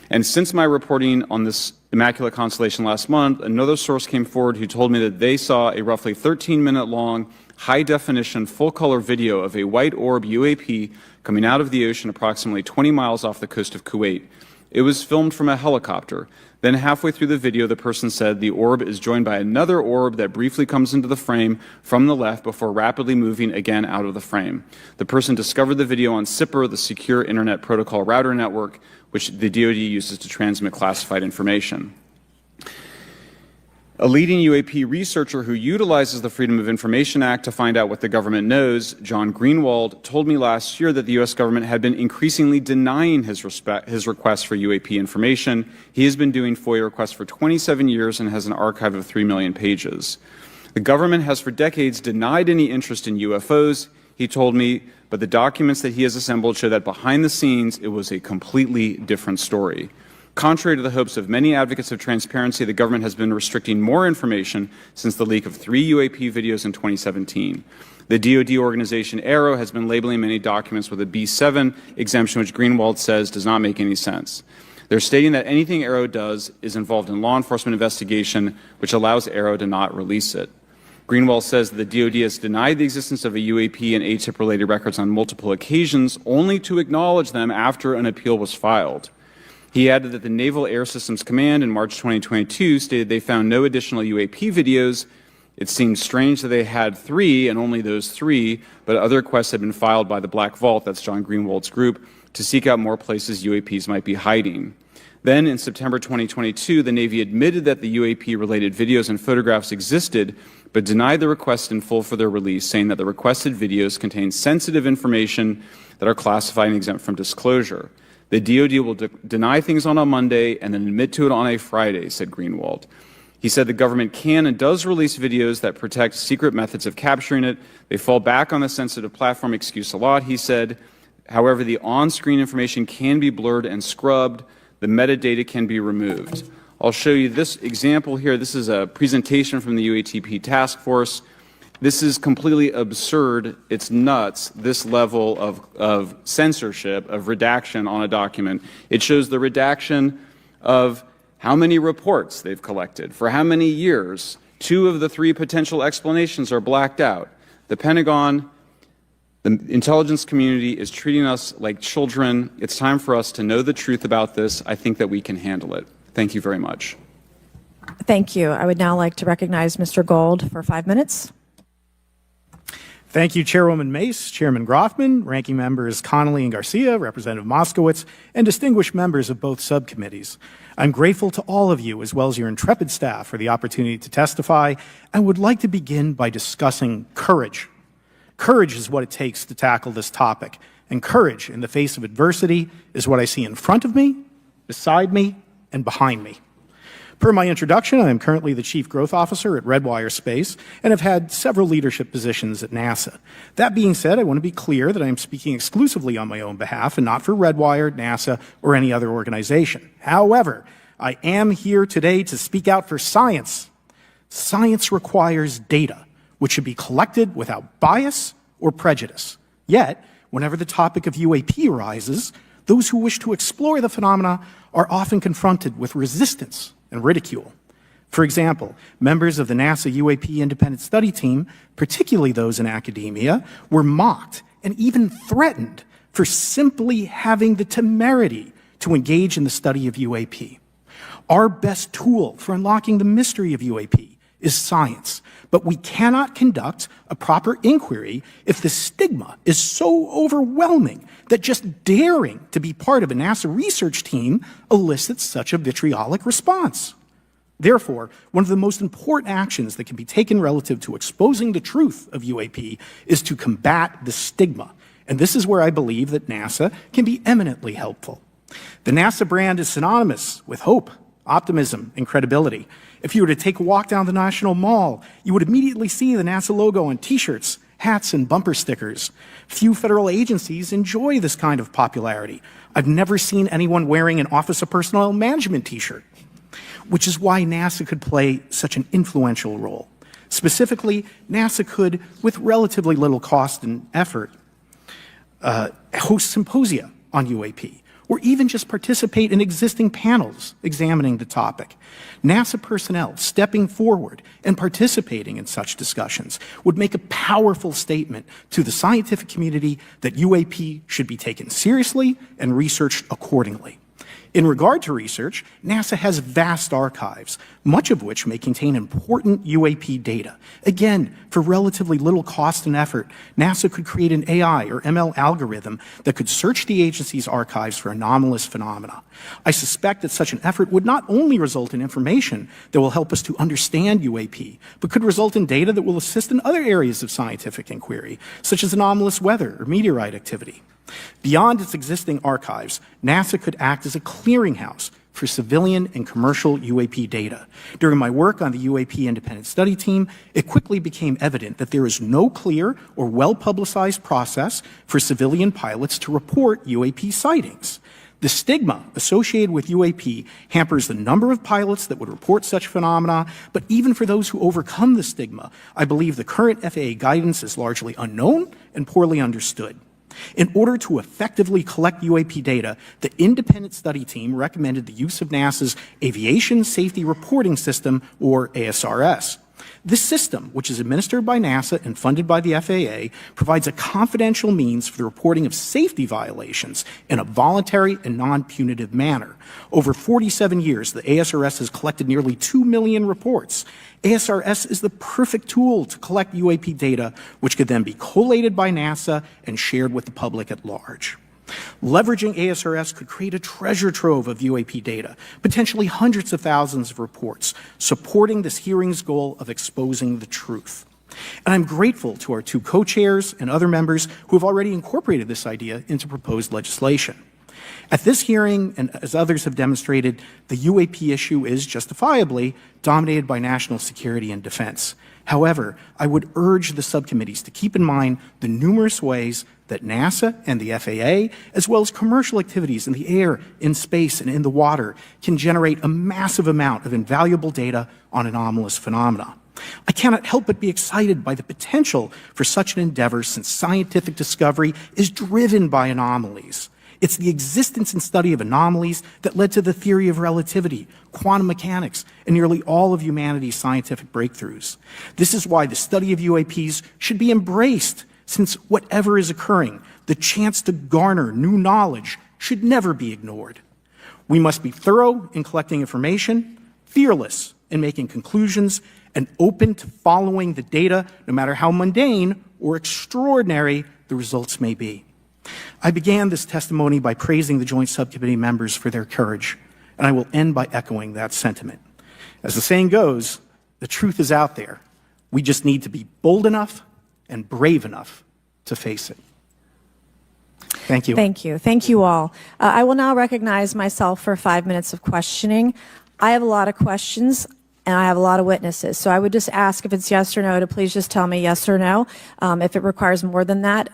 And since my reporting on this Immaculate Constellation last month, another source came forward who told me that they saw a roughly 13-minute-long, high-definition, full-color video of a white orb UAP coming out of the ocean approximately 20 miles off the coast of Kuwait. It was filmed from a helicopter. Then halfway through the video, the person said the orb is joined by another orb that briefly comes into the frame from the left before rapidly moving again out of the frame. The person discovered the video on SIPR, the Secure Internet Protocol Router Network, which the DoD uses to transmit classified information. A leading UAP researcher who utilizes the Freedom of Information Act to find out what the government knows, John Greenwald, told me last year that the U.S. government had been increasingly denying his requests for UAP information. He has been doing FOIA requests for 27 years and has an archive of 3 million pages. The government has for decades denied any interest in UFOs, he told me, but the documents that he has assembled show that behind the scenes it was a completely different story. Contrary to the hopes of many advocates of transparency, the government has been restricting more information since the leak of 3 UAP videos in 2017. The DoD organization AARO has been labeling many documents with a B7 exemption, which Greenwald says does not make any sense. They're stating that anything AARO does is involved in law enforcement investigation, which allows AARO to not release it. Greenwald says that the DoD has denied the existence of a UAP and ATIP-related records on multiple occasions, only to acknowledge them after an appeal was filed. He added that the Naval Air Systems Command in March 2022 stated they found no additional UAP videos. It seems strange that they had 3 and only those 3, but other requests had been filed by the Black Vault, that's John Greenwald's group, to seek out more places UAPs might be hiding. Then in September 2022, the Navy admitted that the UAP-related videos and photographs existed, but denied the request in full for their release, saying that the requested videos contain sensitive information that are classified and exempt from disclosure. The DoD will deny things on a Monday and then admit to it on a Friday, said Greenwald. He said the government can and does release videos that protect secret methods of capturing it. They fall back on the sensitive platform excuse a lot, he said. However, the on-screen information can be blurred and scrubbed. The metadata can be removed. I'll show you this example here. This is a presentation from the UATP task force. This is completely absurd. It's nuts, this level of censorship, of redaction on a document. It shows the redaction of how many reports they've collected, for how many years. 2 of the 3 potential explanations are blacked out. The Pentagon, the intelligence community is treating us like children. It's time for us to know the truth about this. I think that we can handle it. Thank you very much. Thank you. I would now like to recognize Mr. Gold for 5 minutes. Thank you, Chairwoman Mace, Chairman Groffman, Ranking Members Connolly and Garcia, Representative Moskowitz, and distinguished members of both subcommittees. I'm grateful to all of you, as well as your intrepid staff, for the opportunity to testify, and would like to begin by discussing courage. Courage is what it takes to tackle this topic, and courage in the face of adversity is what I see in front of me, beside me, and behind me. Per my introduction, I am currently the Chief Growth Officer at Redwire Space and have had several leadership positions at NASA. That being said, I want to be clear that I am speaking exclusively on my own behalf and not for Redwire, NASA, or any other organization. However, I am here today to speak out for science. Science requires data, which should be collected without bias or prejudice. Yet, whenever the topic of UAP arises, those who wish to explore the phenomena are often confronted with resistance and ridicule. For example, members of the NASA UAP Independent Study Team, particularly those in academia, were mocked and even threatened for simply having the temerity to engage in the study of UAP. Our best tool for unlocking the mystery of UAP is science, but we cannot conduct a proper inquiry if the stigma is so overwhelming that just daring to be part of a NASA research team elicits such a vitriolic response. Therefore, one of the most important actions that can be taken relative to exposing the truth of UAP is to combat the stigma, and this is where I believe that NASA can be eminently helpful. The NASA brand is synonymous with hope, optimism, and credibility. If you were to take a walk down the National Mall, you would immediately see the NASA logo on T-shirts, hats, and bumper stickers. Few federal agencies enjoy this kind of popularity. I've never seen anyone wearing an Office of Personnel Management T-shirt, which is why NASA could play such an influential role. Specifically, NASA could, with relatively little cost and effort, host symposia on UAP, or even just participate in existing panels examining the topic. NASA personnel stepping forward and participating in such discussions would make a powerful statement to the scientific community that UAP should be taken seriously and researched accordingly. In regard to research, NASA has vast archives, much of which may contain important UAP data. Again, for relatively little cost and effort, NASA could create an AI or ML algorithm that could search the agency's archives for anomalous phenomena. I suspect that such an effort would not only result in information that will help us to understand UAP, but could result in data that will assist in other areas of scientific inquiry, such as anomalous weather or meteorite activity. Beyond its existing archives, NASA could act as a clearinghouse for civilian and commercial UAP data. During my work on the UAP Independent Study Team, it quickly became evident that there is no clear or well-publicized process for civilian pilots to report UAP sightings. The stigma associated with UAP hampers the number of pilots that would report such phenomena, but even for those who overcome the stigma, I believe the current FAA guidance is largely unknown and poorly understood. In order to effectively collect UAP data, the independent study team recommended the use of NASA's Aviation Safety Reporting System, or ASRS. This system, which is administered by NASA and funded by the FAA, provides a confidential means for the reporting of safety violations in a voluntary and non-punitive manner. Over 47 years, the ASRS has collected nearly 2 million reports. ASRS is the perfect tool to collect UAP data, which could then be collated by NASA and shared with the public at large. Leveraging ASRS could create a treasure trove of UAP data, potentially hundreds of thousands of reports, supporting this hearing's goal of exposing the truth. And I'm grateful to our 2 co-chairs and other members who have already incorporated this idea into proposed legislation. At this hearing, and as others have demonstrated, the UAP issue is justifiably dominated by national security and defense. However, I would urge the subcommittees to keep in mind the numerous ways that NASA and the FAA, as well as commercial activities in the air, in space, and in the water, can generate a massive amount of invaluable data on anomalous phenomena. I cannot help but be excited by the potential for such an endeavor, since scientific discovery is driven by anomalies. It's the existence and study of anomalies that led to the theory of relativity, quantum mechanics, and nearly all of humanity's scientific breakthroughs. This is why the study of UAPs should be embraced, since whatever is occurring, the chance to garner new knowledge should never be ignored. We must be thorough in collecting information, fearless in making conclusions, and open to following the data, no matter how mundane or extraordinary the results may be. I began this testimony by praising the Joint Subcommittee members for their courage, and I will end by echoing that sentiment. As the saying goes, the truth is out there. We just need to be bold enough and brave enough to face it. Thank you. Thank you. Thank you all. I will now recognize myself for 5 minutes of questioning. I have a lot of questions, and I have a lot of witnesses. So I would just ask, if it's yes or no, to please just tell me yes or no. If it requires more than that,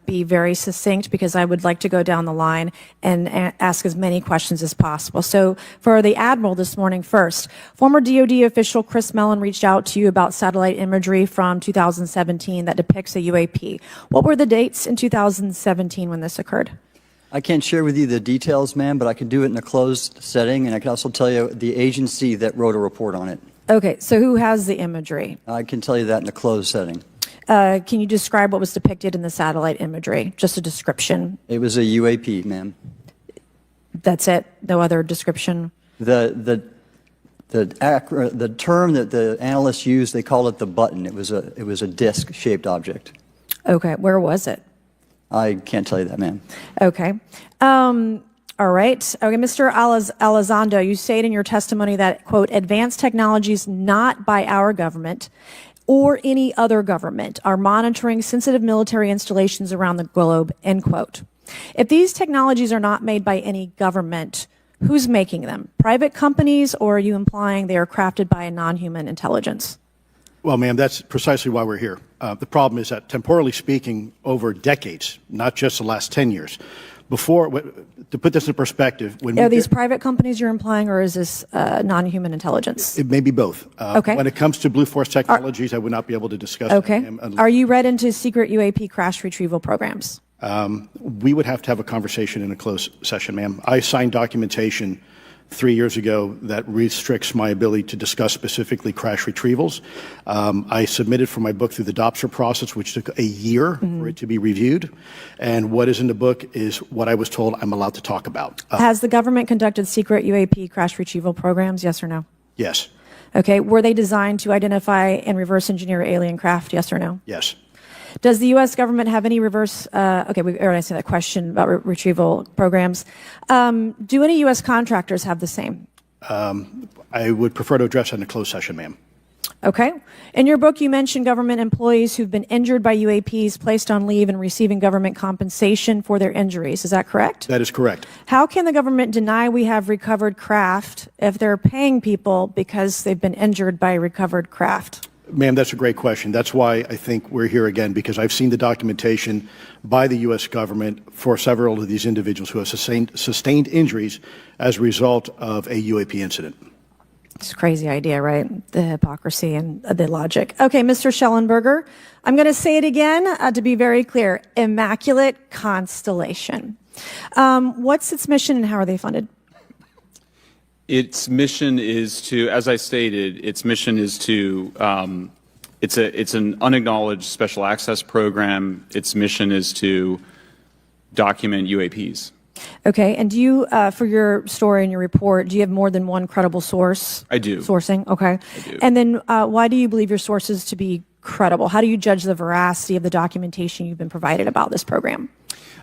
be very succinct, because I would like to go down the line and ask as many questions as possible. So for the Admiral this morning first, former DOD official Chris Mellon reached out to you about satellite imagery from 2017 that depicts a UAP. What were the dates in 2017 when this occurred? I can't share with you the details, ma'am, but I can do it in a closed setting, and I can also tell you the agency that wrote a report on it. Okay, so who has the imagery? I can tell you that in a closed setting. Can you describe what was depicted in the satellite imagery? Just a description. It was a UAP, ma'am. That's it? No other description? The term that the analysts used, they called it the button. It was a disc-shaped object. Okay, where was it? I can't tell you that, ma'am. Okay. All right. Okay, Mr. Elizondo, you stated in your testimony that, quote, advanced technologies not by our government or any other government are monitoring sensitive military installations around the globe, end quote. If these technologies are not made by any government, who's making them? Private companies, or are you implying they are crafted by a non-human intelligence? Well, ma'am, that's precisely why we're here. The problem is that, temporally speaking, over decades, not just the last 10 years, to put this in perspective, are these private companies you're implying, or is this non-human intelligence? It may be both. Okay. When it comes to Blue Force Technologies, I would not be able to discuss okay. that. Are you read into secret UAP crash retrieval programs? We would have to have a conversation in a closed session, ma'am. I signed documentation 3 years ago that restricts my ability to discuss specifically crash retrievals. I submitted for my book through the DOPSR process, which took a year for it to be reviewed. And what is in the book is what I was told I'm allowed to talk about. Has the government conducted secret UAP crash retrieval programs, yes or no? Yes. Okay. Were they designed to identify and reverse engineer alien craft, yes or no? Yes. Does the U.S. government have any reverse, okay, we already answered that question about retrieval programs. Do any U.S. contractors have the same? I would prefer to address that in a closed session, ma'am. Okay. In your book, you mentioned government employees who've been injured by UAPs, placed on leave, and receiving government compensation for their injuries. Is that correct? That is correct. How can the government deny we have recovered craft if they're paying people because they've been injured by recovered craft? Ma'am, that's a great question. That's why I think we're here again, because I've seen the documentation by the U.S. government for several of these individuals who have sustained injuries as a result of a UAP incident. It's a crazy idea, right? The hypocrisy and the logic. Okay, Mr. Schellenberger, I'm going to say it again to be very clear. Immaculate Constellation. What's its mission and how are they funded? Its mission is to, as I stated, its mission is to, it's an unacknowledged special access program. Its mission is to document UAPs. Okay, and do you, for your story and your report, do you have more than one credible source? I do. Sourcing, okay. I do. And then why do you believe your sources to be credible? How do you judge the veracity of the documentation you've been provided about this program?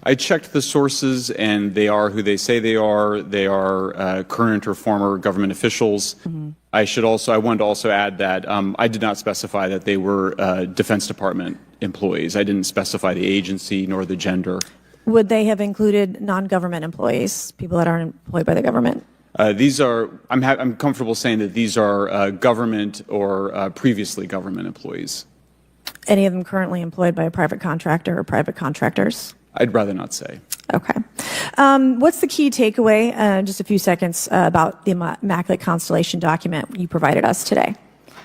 I checked the sources, and they are who they say they are. They are current or former government officials. Mm-hmm. I wanted to also add that I did not specify that they were Defense Department employees. I didn't specify the agency nor the gender. Would they have included non-government employees, people that aren't employed by the government? These are, I'm comfortable saying that these are government or previously government employees. Any of them currently employed by a private contractor or private contractors? I'd rather not say. Okay. What's the key takeaway, just a few seconds, about the Immaculate Constellation document you provided us today?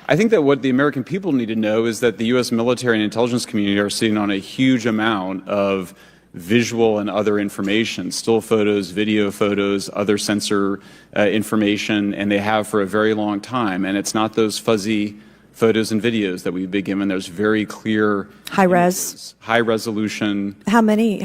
I think that what the American people need to know is that the U.S. military and intelligence community are sitting on a huge amount of visual and other information, still photos, video photos, other sensor information, and they have for a very long time. And it's not those fuzzy photos and videos that we've been given. There's very clear high res, high resolution. How many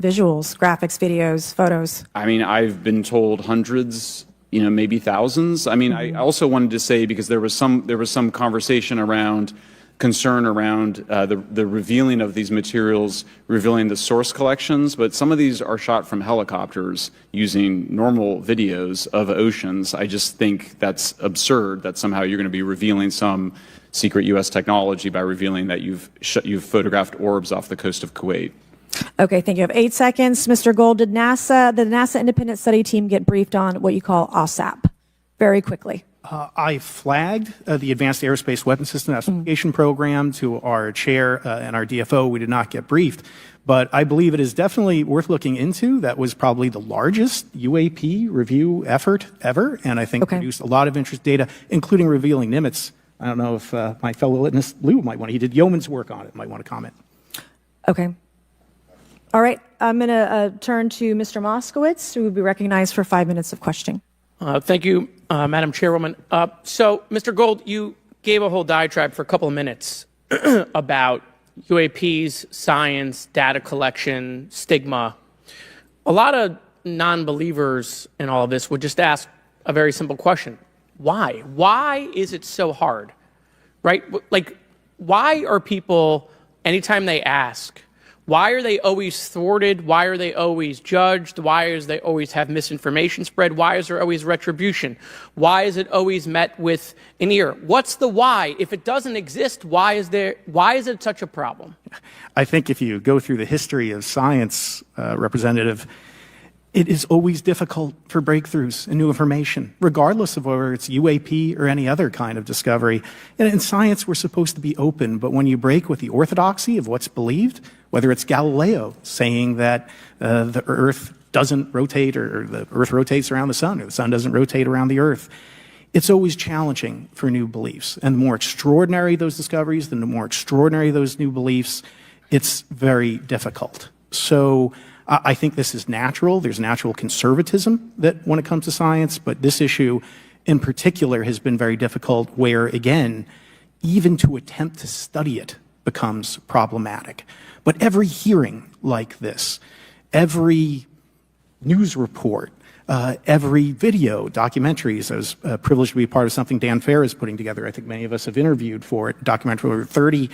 visuals, graphics, videos, photos? I mean, I've been told hundreds, maybe thousands. I mean, I also wanted to say, because there was some conversation around concern around the revealing of these materials, revealing the source collections, but some of these are shot from helicopters using normal videos of oceans. I just think that's absurd that somehow you're going to be revealing some secret U.S. technology by revealing that you've photographed orbs off the coast of Kuwait. Okay, thank you. I have 8 seconds. Mr. Gold, did the NASA independent study team get briefed on what you call OSAP? Very quickly. I flagged the Advanced Aerospace Weapons System Classification Program to our chair and our DFO. We did not get briefed, but I believe it is definitely worth looking into. That was probably the largest UAP review effort ever, and I think produced a lot of interest data, including revealing Nimitz. I don't know if my fellow witness Lou might want to. He did yeoman's work on it. Might want to comment. Okay. All right. I'm going to turn to Mr. Moskowitz, who will be recognized for 5 minutes of questioning. Thank you, Madam Chairwoman. So, Mr. Gold, you gave a whole diatribe for a couple of minutes about UAPs, science, data collection, stigma. A lot of non-believers in all of this would just ask a very simple question. Why? Why is it so hard? Right? Like, why are people, anytime they ask, why are they always thwarted? Why are they always judged? Why is they always have misinformation spread? Why is there always retribution? Why is it always met with an ear? What's the why? If it doesn't exist, why is it such a problem? I think if you go through the history of science, Representative, it is always difficult for breakthroughs and new information, regardless of whether it's UAP or any other kind of discovery. And in science, we're supposed to be open, but when you break with the orthodoxy of what's believed, whether it's Galileo saying that the Earth doesn't rotate or the Earth rotates around the sun or the sun doesn't rotate around the Earth, it's always challenging for new beliefs. And the more extraordinary those discoveries, the more extraordinary those new beliefs, it's very difficult. So I think this is natural. There's natural conservatism that when it comes to science, but this issue in particular has been very difficult where, again, even to attempt to study it becomes problematic. But every hearing like this, every news report, every video, documentaries, I was privileged to be part of something Dan Fair is putting together. I think many of us have interviewed for it, documentary over 30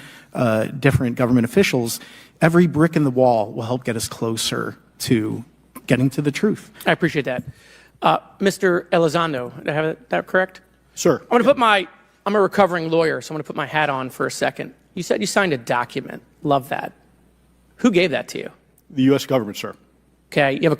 different government officials. Every brick in the wall will help get us closer to getting to the truth. I appreciate that. Mr. Elizondo, did I have that correct? Sir. I'm a recovering lawyer, so I'm going to put my hat on for a second. You said you signed a document. Love that. Who gave that to you? The U.S. government, sir. Okay, you have a